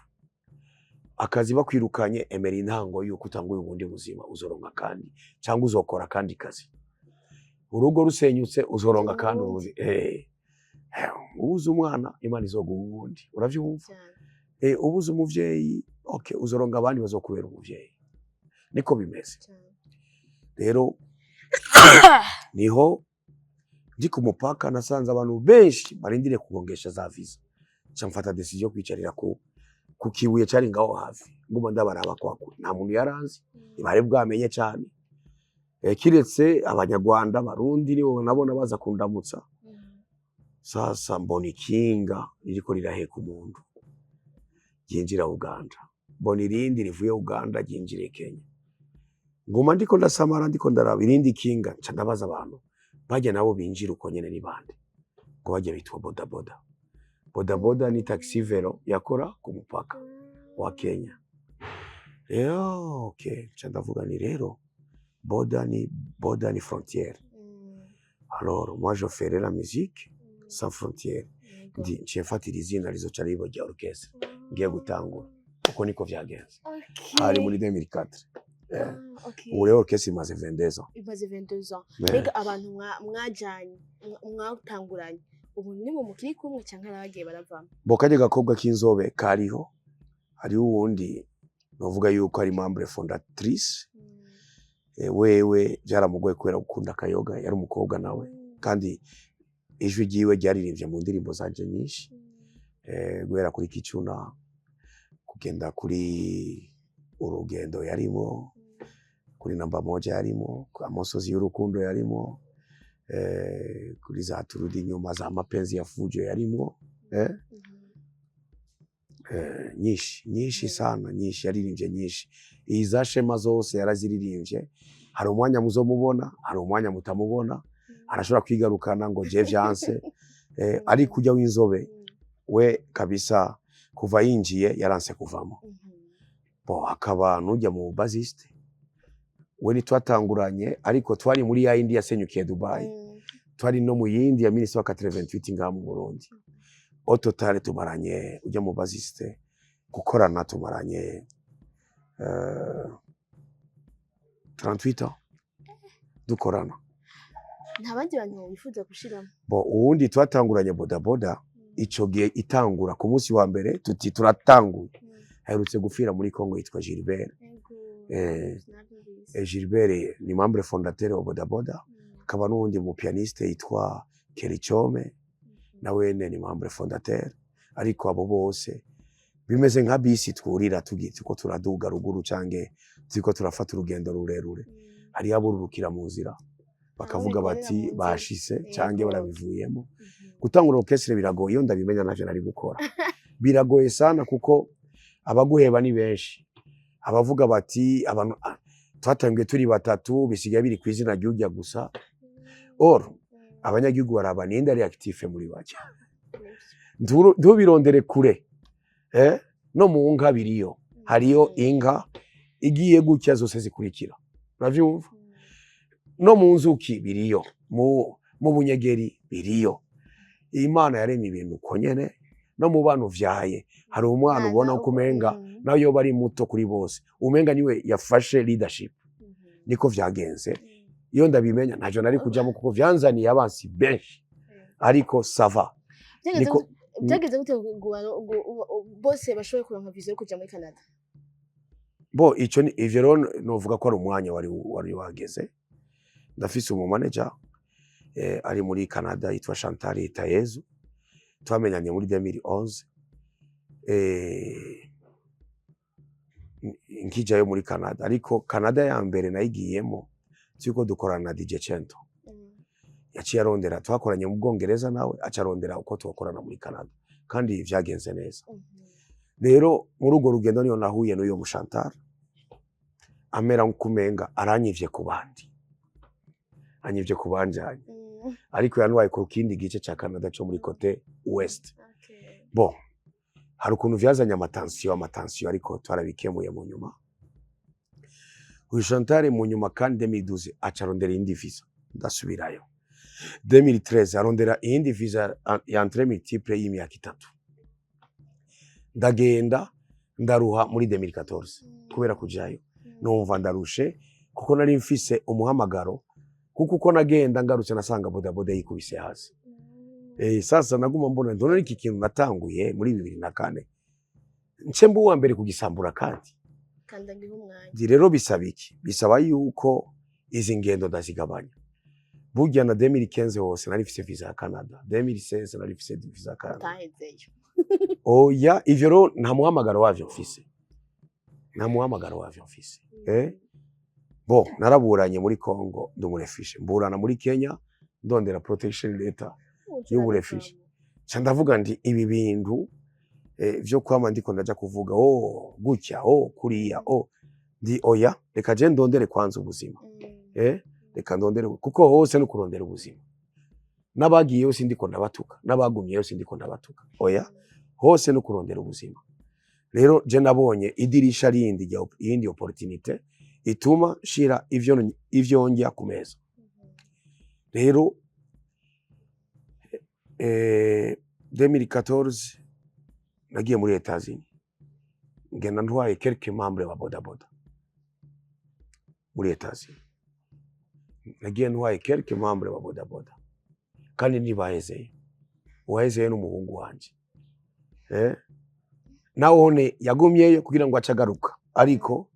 akazi bakwirukanye emera intango yuko utanguye ubundi buzima uzoronka kandi cyangwa uzokora kandi kazi urugo rusenyutse uzoronka kandi ubuzi ubuze umwana Imana izoguha ubundi uravyumva ubuze umuvyeyi okay uzoronka abandi bazokubera umuvyeyi niko bimeze rero niho ndi ku mupaka nasanze abantu benshi barindire kugongesha za visa cyamfata decision kwicarira ku kibuye cyari ngaho hafi nguma ndabaraba kwakuri nta muntu yaranzi ibare bwamenye cyane kiretse abanyarwanda barundi nibo nabona baza kundamutsa sasa mbona ikinga ririko riraheka umuntu yinjira Uganda mbona irindi rivuye Uganda yinjire Kenya nguma ndiko ndasamara ndiko ndaraba irindi kinga nca ndabaza abantu bajya nabo binjira uko nyene ni bande ngo bajya bitwa bodaboda ni taxi vero yakora ku mupaka wa Kenya okay nca ndavuga ni rero boda ni frontière alors moi je ferai la musique sans frontière ndi nshimfatira izina rizoca ribo rya orchestre ngiye gutangura uko niko vyagenze hari muri 2004 ubu rero orchestre imaze 22 ans mbega abantu mwajanye mwatanguranye ubu ni mu mukiri kumwe cyangwa nabagiye baravamo bokaje gakobwa k'inzobe kariho hari uwundi novuga yuko ari membre fondatrice wewe byaramugoye kubera gukunda akayoga yari umukobwa nawe kandi ijwi ryiwe ryaririmbye mu ndirimbo zanje nyinshi guhera kuri Kicuna kugenda kuri urugendo yarimo kuri namba moja yarimo amosozi y'urukundo yarimo kuri za turudi nyuma za mapenzi ya fujo yarimo nyinshi sana nyinshi yaririmbye nyinshi iza shema zose yaraziririmbye hari umwanya muzomubona hari umwanya mutamubona arashobora kwigarukana ngo je vyanse ari kujya w'inzobe we kabisa kuva yinjiye yaranse kuvamo bo akaba nujya mu bassiste we nitwatanguranye ariko twari muri ya India yasenyukiye Dubai twari no mu yindi ya 1928 ngaha mu Burundi au total tumaranye ujya mu bassiste gukorana tumaranye 38 ans dukorana nta bandi bantu bifuza gushiramo bo uwundi twatanguranye bodaboda ico gihe itangura ku munsi wa mbere tuti turatanguye aherutse gufira muri Congo yitwa Gilbert Gilbert ni membre fondateur wa bodaboda akaba n'uwundi mu pianiste yitwa Kerichome nawe ni membre fondateur ariko abo bose bimeze nka bisi twurira tuko turaduga ruguru cange ziko turafata urugendo rurerure hari abururukira mu nzira bakavuga bati bashise cange barabivuyemo gutangura orchestre biragoye iyo ndabimenya navyo nari gukora biragoye sana kuko abaguheba ni benshi abavuga bati abantu twatangiye turi batatu bisigaye biri kwizina ry'ujya gusa or abanyagihugu baraba ninde ari active muri bake ndubirondere kure no mu nka biriyo hariyo inka igiye gutya zose zikurikira uravyumva no mu nzuki biriyo mu bunyegeri biriyo Imana yaremye ibintu uko nyene no mu bantu vyaye hari umwana ubona uko umenga nayo yoba ari muto kuri bose umenga niwe yafashe leadership niko vyagenze iyo ndabimenya ntajo nari kujamo kuko vyanzaniye abansi benshi ariko sava byageze gute bose bashoboye kuronka vision yo kuja muri Canada bo ico ni ivyo novuga ko ari umwanya wari wageze ndafise umu manager ari muri Canada yitwa Chantal Tayezu twamenyanye muri 2011 nkijayo muri Canada ariko Canada ya mbere nayigiyemo cyuko dukorana na DJ Chento yaciye arondera twakoranye mu Bwongereza nawe acarondera uko twakorana muri Canada kandi vyagenze neza rero muri urwo rugendo niyo nahuye n'uyo Chantal amera nkumenga aranyivye ku bandi anyivye ku banjanye ariko yanwaye ku kindi gice ca Canada cyo muri côté ouest bon hari ukuntu vyazanye amatansiyo ariko twarabikemuye mu nyuma uyu Chantal mu nyuma kandi 2012 acarondera indi visa ndasubirayo 2013 arondera indi visa ya entrée multiple y'imyaka 3 ndagenda ndaruha muri 2014 kubera kujayo numva ndarushe kuko nari mfise umuhamagaro kuko uko nagenda ngarutse nasanga bodaboda yikubise hasi sasa naguma mbona ndona iki kintu natanguye muri 2004 ncembu wa mbere kugisambura kandi ngiho umwanya rero bisaba iki bisaba yuko izi ngendo ndazigabanya burya na 2015 hose nari mfise visa ya Canada 2016 nari mfise visa ya Canada tahezeyo oya ivyo ro nta muhamagaro wavyo mfise bo naraburanye muri Congo ndumurefishe mburana muri Kenya ndondera protection letter y'uburefishe ca ndavuga ndi ibi bintu vyo kwama ndiko ndaja kuvuga gutya kuriya ndi oya reka je ndondere kwanza ubuzima reka ndondere kuko hose no kurondera ubuzima nabagiye yose ndiko ndabatuka nabagumye yose ndiko ndabatuka oya hose no kurondera ubuzima rero je nabonye idirisha rindi yindi opportunité ituma shira ivyo njya ku meza rero 2014 nagiye muri Etazini ngenda ntwaye quelques membres wa bodaboda muri Etazini nagiye ntwaye quelques membres wa bodaboda kandi ntibahezeye uwahezeye n'umuhungu wanje nawone yagumyeyo kugira ngo acagaruka ariko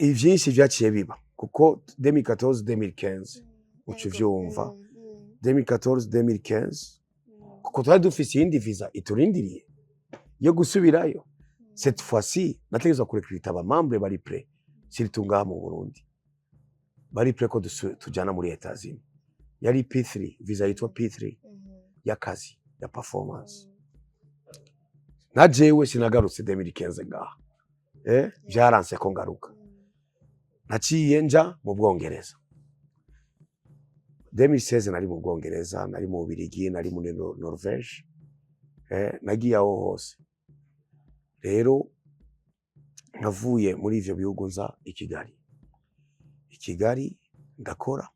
ivyinshi vyaciye biba kuko 2014 2015 ucu vyumva 2014 2015 kuko twari dufise iyindi visa iturindiriye yo gusubirayo. Cette fois-ci nategezwa kurekrita aba membre bari prêt siritunga mu Burundi, bari prêt ko tujana muri Etats-Unis. Yari P3, visa yitwa P3 y'akazi ya performance. Na jewe sinagarutse 2015 ngaha, vyaranse ko ngaruka. Naciye nja mu Bwongereza 2016, nari mu Bwongereza, nari mu Bubiligi, nari muri Norvège, nagiye aho hose. Rero navuye muri ivyo bihugu nza i Kigali ndakora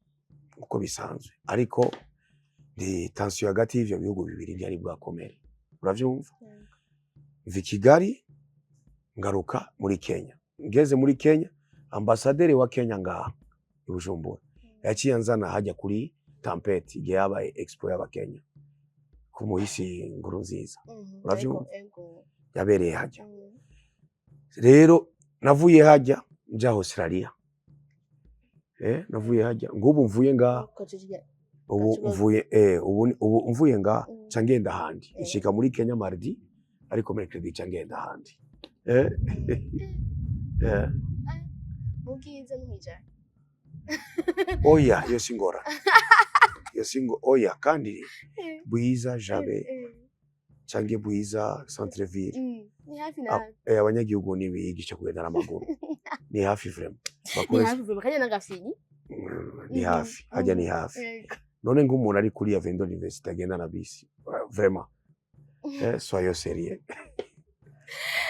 uko bisanzwe, ariko ndi tension hagati y'ivyo bihugu bibiri ntiyari bwakomere, uravyumva. Mva Kigali ngaruka muri Kenya. Ngeze muri Kenya, ambasaderi wa Kenya ngaha i Bujumbura yaciye anzana hajya kuri Tempete igihe yabaye expo y'aba Kenya ku muhisi Nkurunziza, uravyumva, yabereye hajya. Rero navuye hajya nja Australia, navuye hajya ngubu mvuye ngaha, ubu mvuye ngaha ca ngenda handi, nshika muri Kenya mardi ariko mercredi ca ngenda handi. Ubwiza n'umwijana. Oya, yo singora. Yo singo oya kandi bwiza jabe cange bwiza centre ville. Ni hafi na. Abanyagihugu ni bigisha kugenda n'amaguru. Ni hafi vraiment. Ni hafi vraiment kanya nagafini. Ni hafi, hajya ni hafi. None ng'umuntu ari kuri Avendo University agenda na bisi. Vraiment. Soyez sérieux.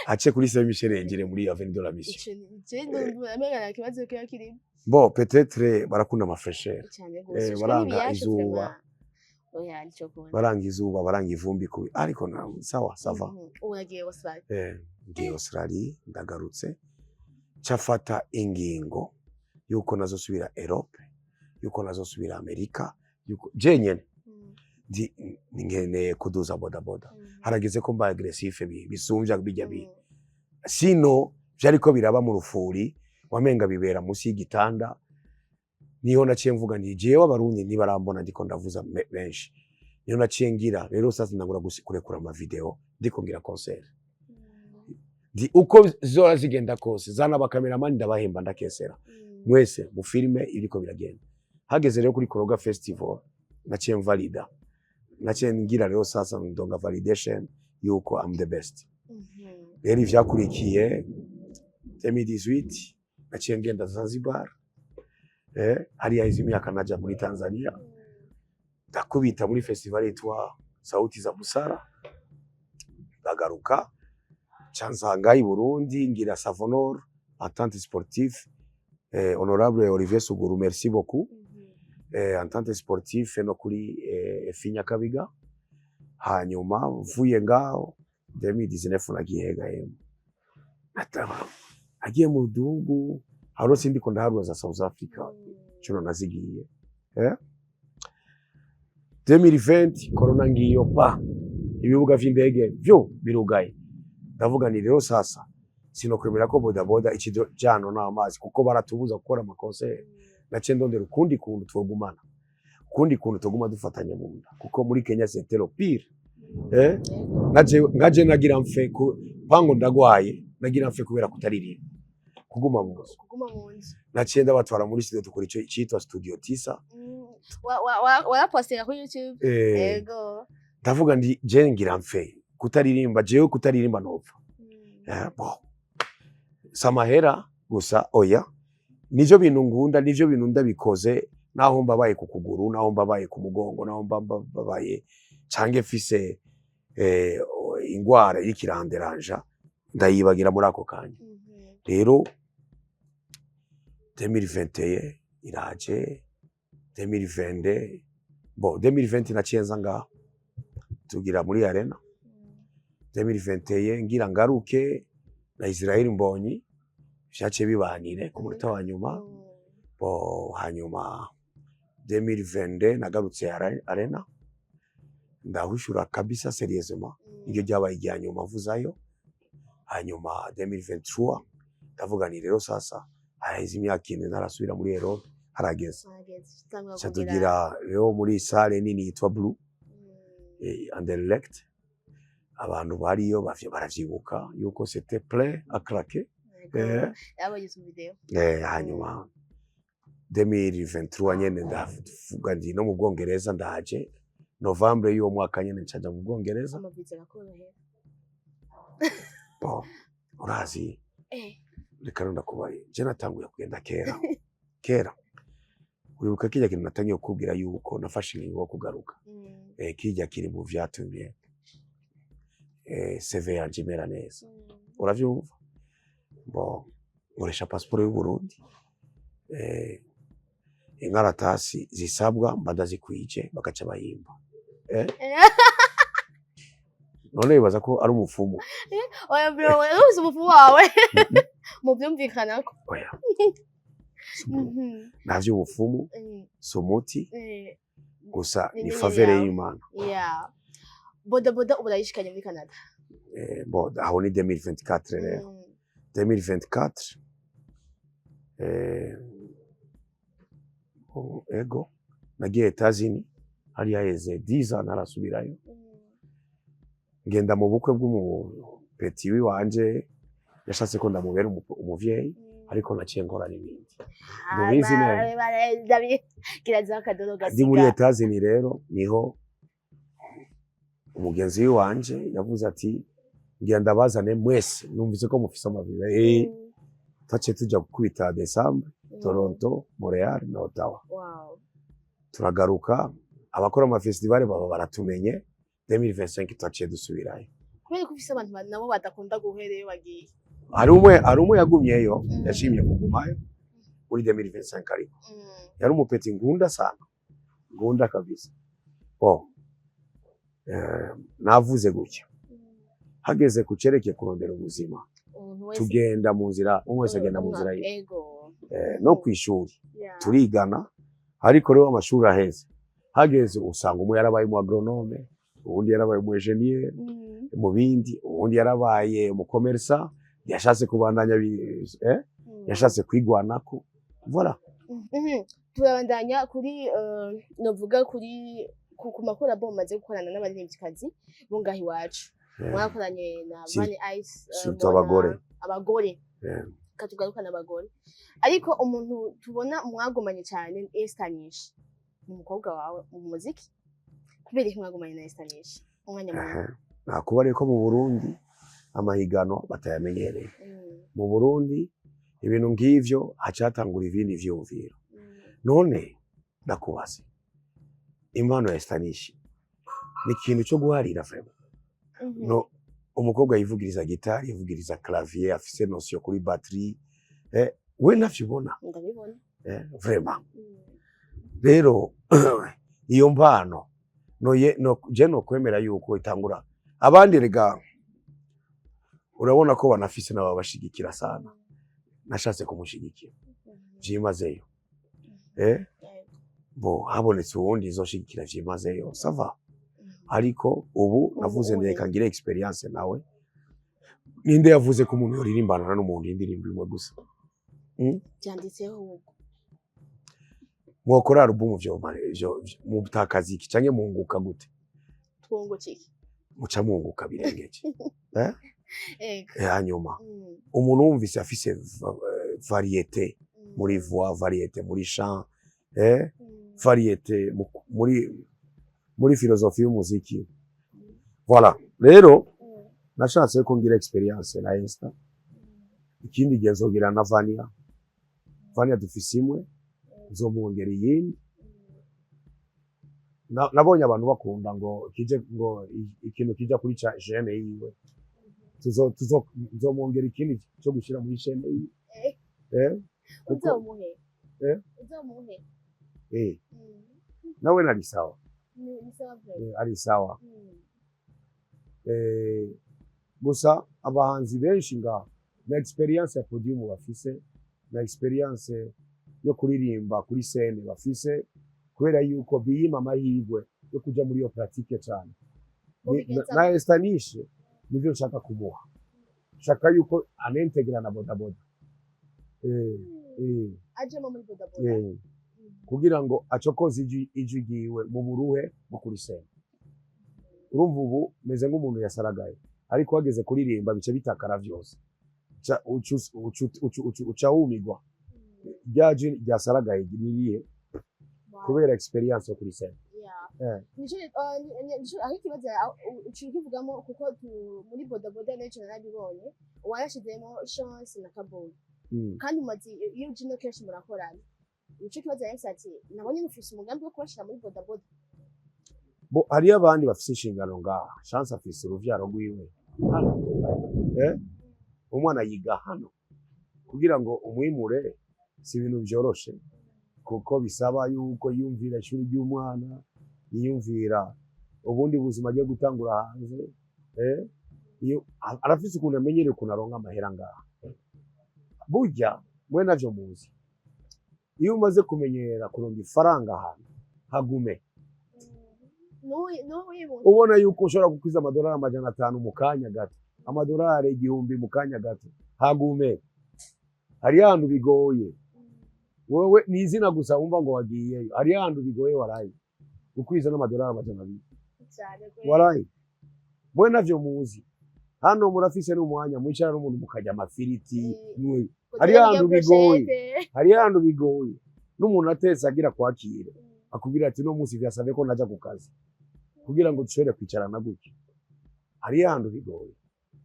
Ache kuri Saint Michel engire muri Avendo la mission. Bon, peut-être barakunda amafresher. Baranga izuba. Oya nicyo baranga izuba, baranga ivumbi kubi, ariko na sawa sava. Unagiye Australia. Ngiye Australia ndagarutse cafata ingingo yuko nazosubira Europe, yuko nazosubira Amerika, yuko jenyene ngeneye kuduza bodaboda. Harageze ko mba aggressive bisumvya bijya bi. Sino vyariko biraba mu rufuri wamenga bibera musi y'igitanda. Niho naciye mvuga ndi jewe abarundi nibarambona ndiko ndavuza benshi. Niho naciye ngira rero sasa ndagura kurekura ama video ndiko ngira concert. Ndi uko zora zigenda kose zana abakameramani ndabahemba ndakesera. Mwese mu filme iriko biragenda. Hageze rero kuri Koroga Festival naciye mvalida. Naciye ngira rero sasa ndonga validation yuko I'm the best. Rero ivyakurikiye 2018 naciye ngenda Zanzibar. Hariya izi myaka naja muri Tanzania ndakubita muri festival yitwa Sauti za Busara, ndagaruka canzanga i Burundi ngira Savonor entente sportive, honorable Olivier Suguru, merci beaucoup. Entente sportive no kuri Finya Kabiga. Hanyuma mvuye ngaho 2019 nagiye gaye nataba agiye mu dugu haro sindi ko ndaharwa za South Africa cyo nazigiye 2020 corona ngiyo pa ibibuga vy'indege byo birugaye. Ndavuga ni rero sasa sinokwemera ko bodaboda ikijano n'amazi kuko baratubuza gukora amakonser. Naciye ndondera ukundi kuntu twogumana, ukundi kuntu tuguma dufatanya mu nda kuko muri Kenya c'était le pire. Ngaje nagira mfe ku pango ndagwaye, nagira mfe kubera kutaririmba kuguma mu nzu. Naciye ndabatwara muri studio tukora ico cyitwa Studio Tisa. Wa postinga kuri YouTube. Yego. Ndavuga ndi je ngira mfe kutaririmba, jewe kutaririmba nopfa. Bon. Samahera gusa oya. Nivyo bintu ngunda, nivyo bintu ndabikoze naho mbabaye ku kuguru, naho mbabaye ku mugongo, naho mbabaye cange fise ingwara y'ikiranderanja ndayibagira muri ako kanya. Rero 2021 iraje, 2020 bon 2020 naciyenza nga tugira muri arena. 2021 ngira ngaruke na Israel Mbonyi vyace bibanire ku munota wa nyuma. Bo hanyuma 2022 nagarutse arena ndahushura kabisa seriousement iryo ryabaye irya nyuma mvuzayo. Hanyuma 2023 ndavuga ni rero sasa haizi imyaka ine narasubira muri Europe harageze Tangura ca kugira tugira rero muri sale nini yitwa Blue Anderlecht abantu bariyo baravyibuka yuko c'était plein à craquer yabonye su video hanyuma 2023 nyene ndavuga ndi no mu Bwongereza ndaje Novembre y'uwo mwaka nyene ncaja mu Bwongereza amaviza nakorohera bon urazi reka ndakubaye je natanguye kugenda kera uribuka kijya kintu natangiye kukubwira yuko nafashe ingingo yo kugaruka kijya kiri mu vyatumye CV yanje imera neza uravyumva bon nkoresha passport y'u Burundi inkaratasi zisabwa mbadazikwije bagaca bayimba none bibaza ko ari umupfumu oya bro wewe umufumu wawe mu byumvikanako oya navyo ubupfumu si umuti gusa ni favere y'Imana boda urayishikanye muri Canada bon aho ni 2024 rero 2024 ego nagiye Etazini hari yaheze 10 ans narasubirayo ngenda mu bukwe bw'umupeti wanje yashatse ko ndamubera umuvyeyi ariko naciye nkora n'ibindi ndubizi neza kiraza akadodo gasiga ndi muri Etazini rero niho umugenzi wanje yavuze ati ngira ndabazane mwese numvise ko mufise amaviza tace tujya kwita December Toronto Montreal na Ottawa turagaruka abakora ama festival baba baratumenye 2025 twaciye dusubirayo kubera ko ufise abantu nabo badakunda guhereyo bagiye hari umwe yagumyeyo yashimye kugumayo muri 2025 ariko yari umupeti ngunda sana ngunda kabisa navuze gutya hageze kucereke kurondera ubuzima tugenda mu nzira umwese agenda mu nzira ye no kwishuri turigana ariko rero amashuri aheze hageze usanga umwe yarabaye mu agronome ubundi yarabaye mu engineer mu bindi ubundi yarabaye mu commerce yashatse kubandanya yashatse kwigwanako voilà turabandanya kuri novuga kuri ku makora bo maze gukorana n'abaririmbikazi bo ngaho iwacu mwakoranye na Money Ice abagore katugarukana abagore ariko umuntu tubona mwagumanye cyane Estanish ni umukobwa wawe mu muziki kubera iki mwagumanye na Estanish umwanya munini nakubare ko mu Burundi amahigano batayamenyereye mu Burundi ibintu ngivyo hacatangura ibindi vyumviro none ndakubaza impano ya Estanish ni ikintu cyo guharira vraiment no umukobwa yivugiriza gitari yivugiriza clavier afise notion kuri batterie we navyibona ndabibona vraiment rero iyo mpano je no kwemera yuko itangura abandi rega urabona ko banafise n'ababashigikira sana nashatse kumushigikira vyimazeyo bo habonetse uwundi izoshigikira vyimazeyo sava ariko ubu navuze ndeka ngire experience nawe ninde yavuze ko umuntu yoririmbana n'umuntu indirimbo imwe gusa byanditseho ubwo mwokora album vyo mu butakaziki canke munguka gute twungukiki muca munguka birengeje hanyuma umuntu wumvise afise variété muri voix variété muri chant variété muri philosophie y'umuziki voilà rero nashatse ko ngira experience na Insta ikindi gihe nzogira na Vania dufise imwe nzomwongera iyindi nabonye abantu bakunda ngo kije ngo ikintu kija kuri chaîne yiwe nzomwongera ikindi cyo gushira muri chaîne yiwe uzomuhe nawe nari sawa ari sawa gusa abahanzi benshi nga na experience ya podium bafise na experience yo kuririmba kuri scene bafise kubera yuko biyima amahirwe yo kuja muri iyo pratique cyane na Estanish nivyo nshaka kumuha shaka yuko anentegra na bodaboda ajemo muri bodaboda kugira ngo acokoze ijwi ryiwe mu buruhe bwo kuri sena. Urumva ubu meze nk'umuntu yasaragaye, ariko wageze kuririmba bice bitakara vyose, uca wumigwa rya jwi ryasaragaye ririye kubera experience yo kuri sena. aho ikibazo ukivugamo kuko muri bodaboda n'ejo narabibonye warashizemo Chance na Kaboyi kandi umaze iyo uje no kenshi murakorana. Nico kibazo yahise ati nabonye mufise umugambi wo kubashira muri bodaboda. Hariyo abandi bafise inshingano ngaha. Chance afise uruvyaro rwiwe hano, umwana yiga hano, kugira ngo umwimure si ibintu vyoroshe, kuko bisaba yuko yumvira ishuri ry'umwana, yiyumvira ubundi buzima agiye gutangura hanze. Iyo arafise ukuntu amenyereye ukuntu aronka amahera ngaha. Burya mwe navyo muzi, iyo umaze kumenyera kuronka ifaranga ahantu hagume, ubona yuko ushobora gukwiza amadolari 500 mu kanya gato, amadolari 1000 mu kanya gato, hagume. Hari ahantu bigoye, wewe ni izina gusa wumva ngo wagiyeyo. Hari ahantu bigoye warayi gukwiza n'amadolari 200 warayi. Mwe navyo muzi, hano murafise n'umwanya mwicara n'umuntu mukajya amafiriti. Hari ahantu bigoye, hari ahantu bigoye n'umuntu atetse agira kwakira akubwira ati no munsi vyasabye ko naja ku kazi kugira ngo dushobore kwicarana gutyo. Hari ahantu bigoye,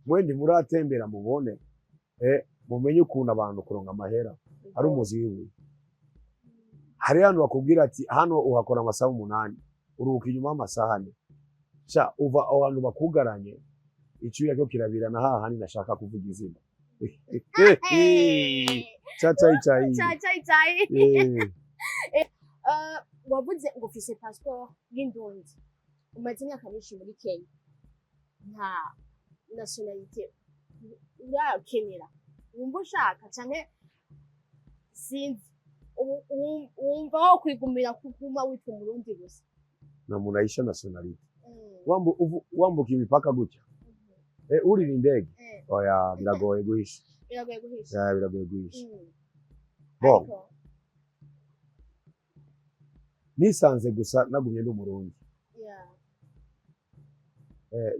mwendi muratembera mubone mumenye ukuntu abantu kuronka amahera ari umuzi wiwe. Hari ahantu bakubwira ati hano uhakora amasaha 8 uruhuka inyuma amasaha 4, cha uva abantu bakugaranye icyuya cyo kirabirana hahani nashaka kuvuga izina. Chai. Wavuze ngo ufise passport y'Indundi, umaze imyaka myinshi muri Kenya, nta nationality urakenera, wumva ushaka canke sinzi wumva wo kwigumira kuguma witwa Umurundi gusa? Na munaisha nationality wambuka imipaka gutya urira indege, oya biragoye guhisha. Biragoye guhisha. Nisanze gusa nagumye n'Umurundi.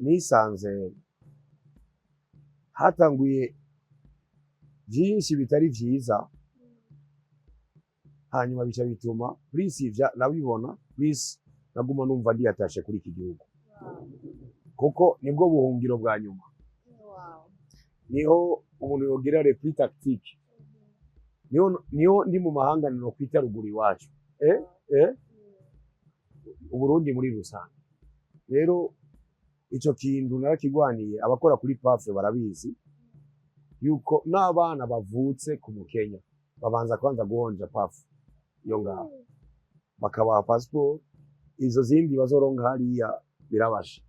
Nisanze hatanguye byinshi bitari vyiza, hanyuma bica bituma Prince nabibona Prince naguma numva ndiyatashe kuri iki gihugu, kuko nibwo buhungiro bwa nyuma. Niho umuntu yogira repli tactique, niho ndi mu mahanga no kwita ruguru iwacu. Uburundi muri rusange. Rero ico kintu narakigwaniye, abakora kuri PAF barabizi yuko n'abana bavutse ku Mukenya babanza kwanza guhonja PAF yo ngaho bakabaha passport, izo zindi bazoronka hariya birabasha.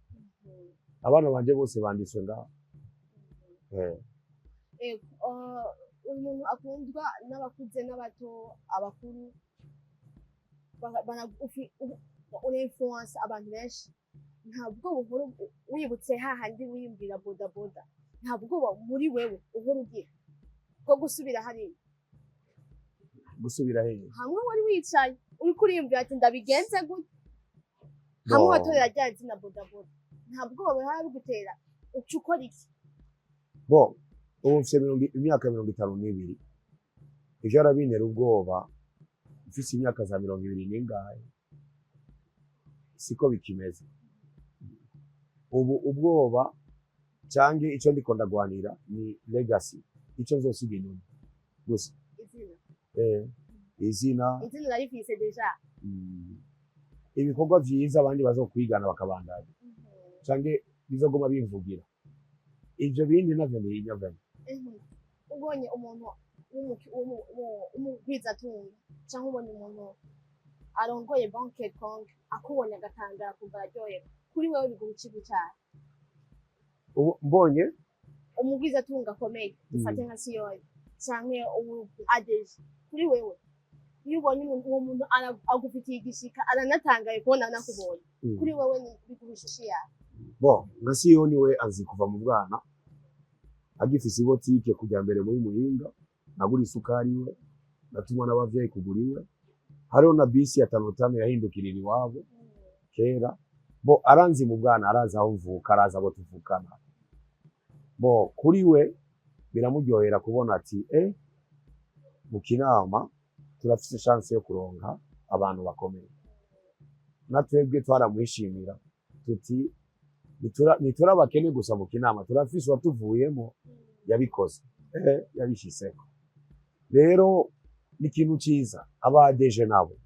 Abana banje bose banditswe ngaho. Umuntu akundwa n'abakuze n'abato, abakuru influence abantu benshi. Ntabwo buhoro wibutse hahandi wiyumvira bodaboda, ntabwo muri wewe uhora ugira bwo gusubira hariya. Gusubira hehe? Hamwe wari wicaye uri kuriyumvira ati ndabigenze gute, hamwe watorera rya zina bodaboda, ntabwo bahora bigutera uca ukora iki? Ubu mfise imyaka 52, ivyo arabintera ubwoba. Mfise imyaka za 20 n'ingahe, siko bikimeze ubu. Ubwoba canke ico ndiko ndagwanira ni legacy, ico nzosiga inyuma gusa. Izina narifise deja, ibikorwa vyiza abandi bazokwigana bakabandanya, canke bizoguma bimvugira. Ivyo bindi navyo ni inyavana. Ubonye umuntu w'umugwizatunga canke ubonye umuntu arongoye banke konke akubonye agatangara kumva araryoherwa, kuri wewe biguha ikigo cyane? Mbonye umugwizatunga akomeye dufate nka Siyoni canke adeje, kuri wewe iyo ubonye uwo muntu agufitiye igishika aranatangaye kubona anakubonye, kuri wewe biguha ishishi yawe? Nka Siyoni we azi kuva mu bwana agifise ibotike kujya mbere muri Muhinga, nagura isukari we, natumwa n'abavyeyi kugura iwe, hariho na bisi ya Tanotano yahindukirira iwabo kera bo aranzi mu bwana araza aho mvuka araza abo tuvukana bo kuri we biramuryohera kubona ati mu Kinama turafite chance yo kuronka abantu bakomeye natwebwe twaramwishimira tuti nitura bakene gusa mu Kinama turafise watuvuyemo yabikoze yabishiseko rero n'ikintu ciza abadeje nabo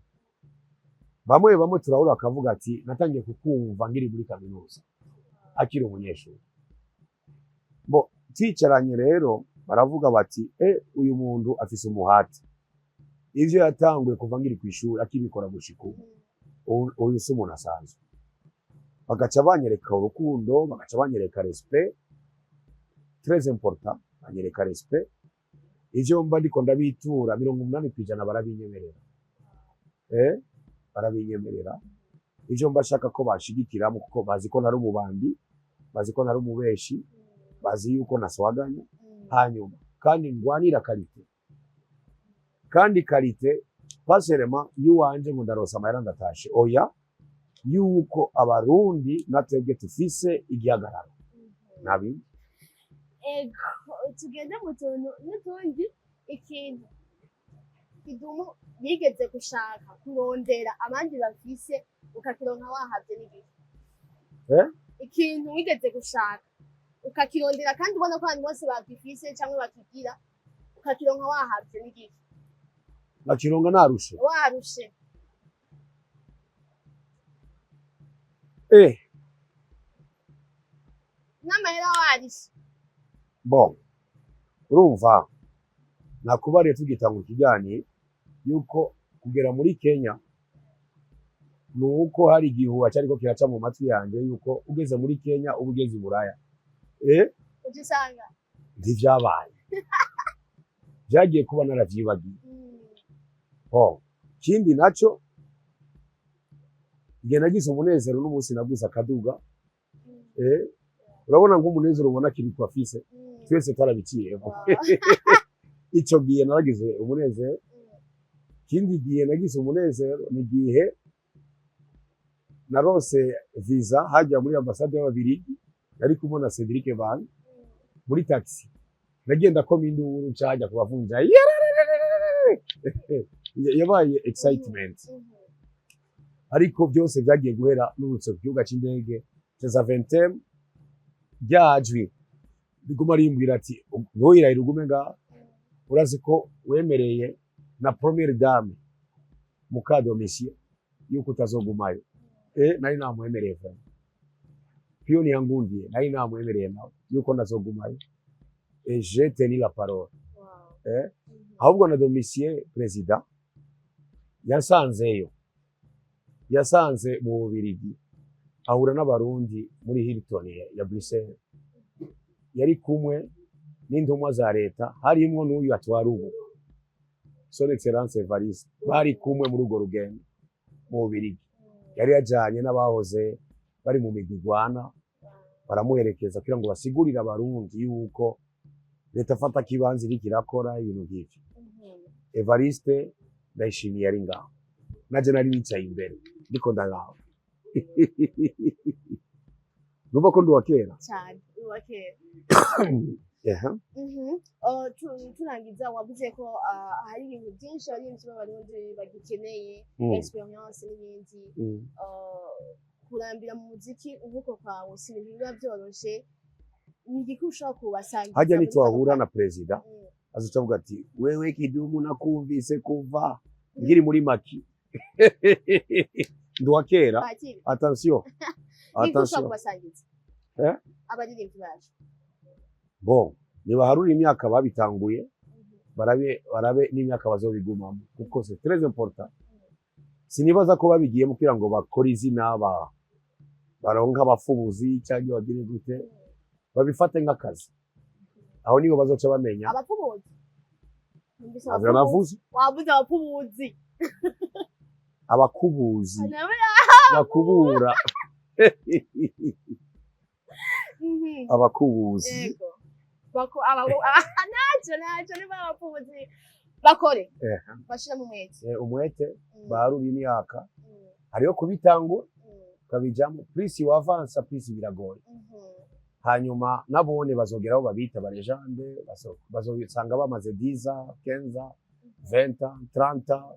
bamwe turahura akavuga ati natangiye kukumva ngiri muri kaminuza akiri umunyeshuri bo twicaranye rero baravuga bati uyu muntu afise umuhati ivyo yatanguye kuva ngiri kwishuri akibikora gushika uyu si umuntu asanzwe bagaca banyereka urukundo bagaca banyereka respect très important banyereka respect ivyo mba ndiko ndabitura 80% barabinyemerera barabinyemerera ivyo mba shaka ko bashigikira kuko bazi ko nari umubandi bazi ko nari umubeshi bazi yuko naswaganya hanyuma kandi ngwanira kalite passerema yuwanje ngo ndarosa amahera ndatashe oya yuko abarundi natwebwe tufise igihagararo nabi tugende mu tuntu n'utundi ikintu kidumu yigeze gushaka kurondera abandi bafise ukakironka wahavye n'igihe ikintu wigeze gushaka ukakirondera kandi ubona ko abantu bose bagifise cyangwa bakigira ukakironka wahavye n'igihe nakironga narushe warushe n'amahera warishe bon urumva nakubariye tugitanga ikiganiro yuko kugera muri Kenya nuko hari igihuha cyariko kiraca mu matwi yanje yuko ugeze muri Kenya ubugeze Buraya ugisanga ndivyabaye byagiye kuba naravyibagiye kindi naco nge nagize umunezero n'umunsi naguze akaduga urabona ngo umunezero ubona kiri kwa fise twese tarabiciyeho ico gihe naragize umunezero kindi gihe nagize umunezero ni gihe narose visa hajya muri ambassade y'Ababiligi yari kumona Cedric Van muri taxi nagenda ko minduru ncaja kubavunja yabaye excitement ariko byose byagiye guhera n'urutse ku kibuga c'indege cya Ventem byajwi biguma rimbwira ati ntoyira irugume nga urazi ko wemereye na première dame muka domicier yuko utazogumayo nari namwemereye vuba piyo ni yangundiye nari namwemereye nawe yuko nazogumayo j'ai tenu la parole ahubwo na domicier president yasanze mu Bubiligi ahura n'abarundi muri Hilton ya Bruxelles yari kumwe n'intumwa za leta harimwo n'uyu atwara ubu son excellence Evariste bari kumwe muri urwo rugendo mu Bubiligi yari yajanye n'abahoze bari mu migigwana baramuherekeza kugira ngo basigurire abarundi yuko leta afata kibanza iri kirakora ibintu nk'ivyo Evariste ndayishimiye ari ngaho naje nari nicaye imbere ndiko ndaraho numva ko ndi wa kera cyane wa kera turangiza wavuze ko hari ibintu byinshi abarinzi b'abarundi bagikeneye experience n'ibindi kurambira mu muziki uvuko kwawe si ibintu biba byoroshe ni igiki ushobora kubasangiza hajya nitwahura na perezida azoca avuga ati wewe Kidumu nakumvise kuva ngiri muri maki ndi wa kera attention abaririmbyi baje bon nibaharura imyaka babitanguye barabe n'imyaka bazobigumamo kuko c'est très important sinibaza ko babigiyemo kugira ngo bakore izina baronka abafubuzi cyangwa bagire gute babifate nk'akazi aho niho bazoca bamenya abafubuzi navuze wabuze abafubuzi abakubuzi bakubura abakubuzi naco ni abafubuzi bakore bashira mu mwete umwete baruri imyaka hariyo kubitangura kabijamo plus wavansa plus biragoye hanyuma nabone bazogeraho babita barejande bazobisanga bamaze 10 15 20 30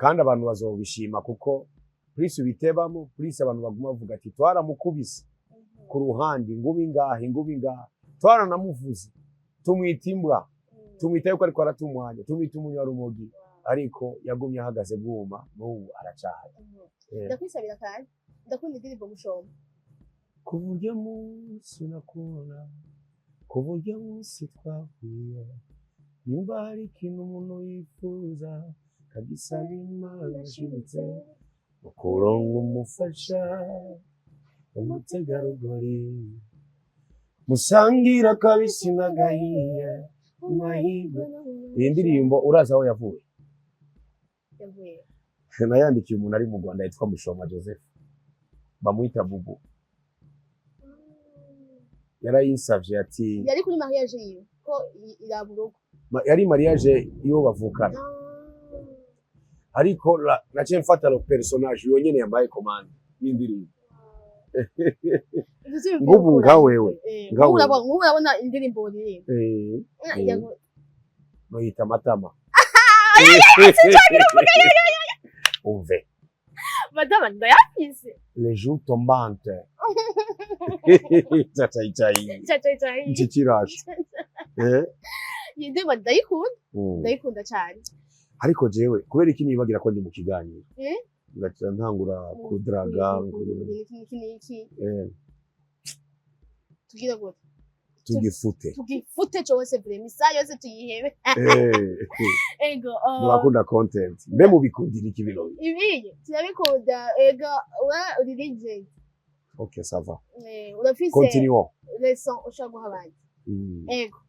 kandi abantu bazobishima kuko plus ubitebamo plus abantu baguma bavuga ati twaramukubise ku ruhande ngubi ngaha twaranamuvuze tumwita imbwa tumwita yuko ariko aratumwanya tumwita umunyarumogi ariko yagumye ahagaze bwuma n'ubu aracaye ndakwisabira kandi ndakunda indirimbo mushoma kuburyo munsi nakubona kuburyo munsi twahuye nimba hari ikintu umuntu yifuza kagisaba Imana ashimutse ukurongo umufasha umutegarugori musangira kabisi n'agahiye umahirwe iyi ndirimbo uraza aho yavuye nayandikiye umuntu ari mu Rwanda yitwa Mushoma Joseph bamwita Bubu yarayisavye ati yari kuri mariage yiwe ko iraburuko yari mariage iyo bavukana ariko naciye mfata lo personage yonyene yambaye commande y'indirimbo ngubu nka wewe urabona indirimbo uririmba noyita Matama umve Madame ndayafise les jours tombantes cacai nchikiraje yindirimbo ndayikunda cyane ariko jewe kubera iki nibagira ko ndi mu kiganiro ngaca ntangura kudraga tugira gute tugifute cyose vrema isaha yose tuyihebe ego murakunda content mbe mubikundira iki birori ibiye turabikunda ego uri legend okay ça va urafise continuons leçon ushaka guha abandi ego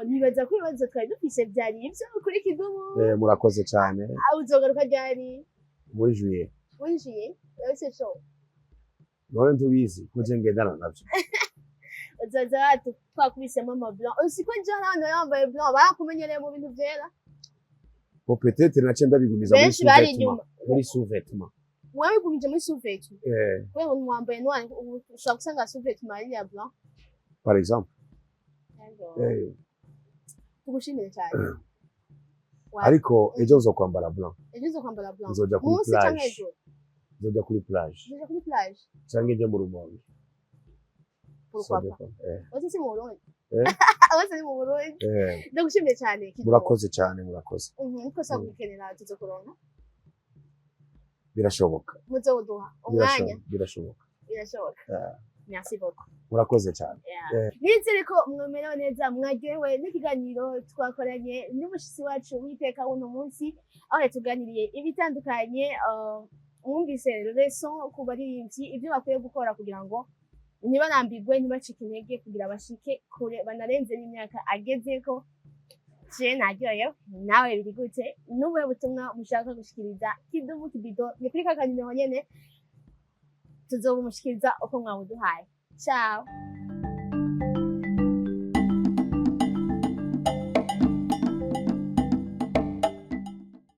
nibaza ko ibibazo twari dufise byari ibyo kuri Kidumu murakoze cyane uzogaruka ryari muri juillet yose show none tubizi kuje ngendana navyo uzaza twakubisemo ama blanc usiko jana hano yambaye blanc barakumenyereye mu bintu byera bo peut-être nace ndabigumiza muri sous-vêtement wewe gumije muri sous-vêtement wewe mwambaye noir ushaka gusanga sous-vêtement ari ya blanc par exemple tugushimire cyane ariko ejo uzokwambara blanc nzoja kuri plage cyangwa nje mu Rumonge wose si mu Burundi wose ni mu Burundi ndagushimire cyane murakoze cyane uko sa gukenera tuzokorona birashoboka muzoduha umwanya birashoboka merci beaucoup murakoze cyane nizere ko mwemerewe neza mwaryohewe n'ikiganiro twakoranye n'umushitsi wacu w'iteka uno munsi aho yatuganiriye ibitandukanye mwumvise leçon ku baririmbyi ibyo bakwiye gukora kugira ngo ntibarambirwe ntibacike intege kugira bashike kure banarenze n'imyaka agezeko je naryohewe nawe biri gute n'ubuhe butumwa mushaka gushikiriza Kidumu Kibido ni kuri kakanimero nyene tuzobumushikiriza uko mwabuduhaye ciao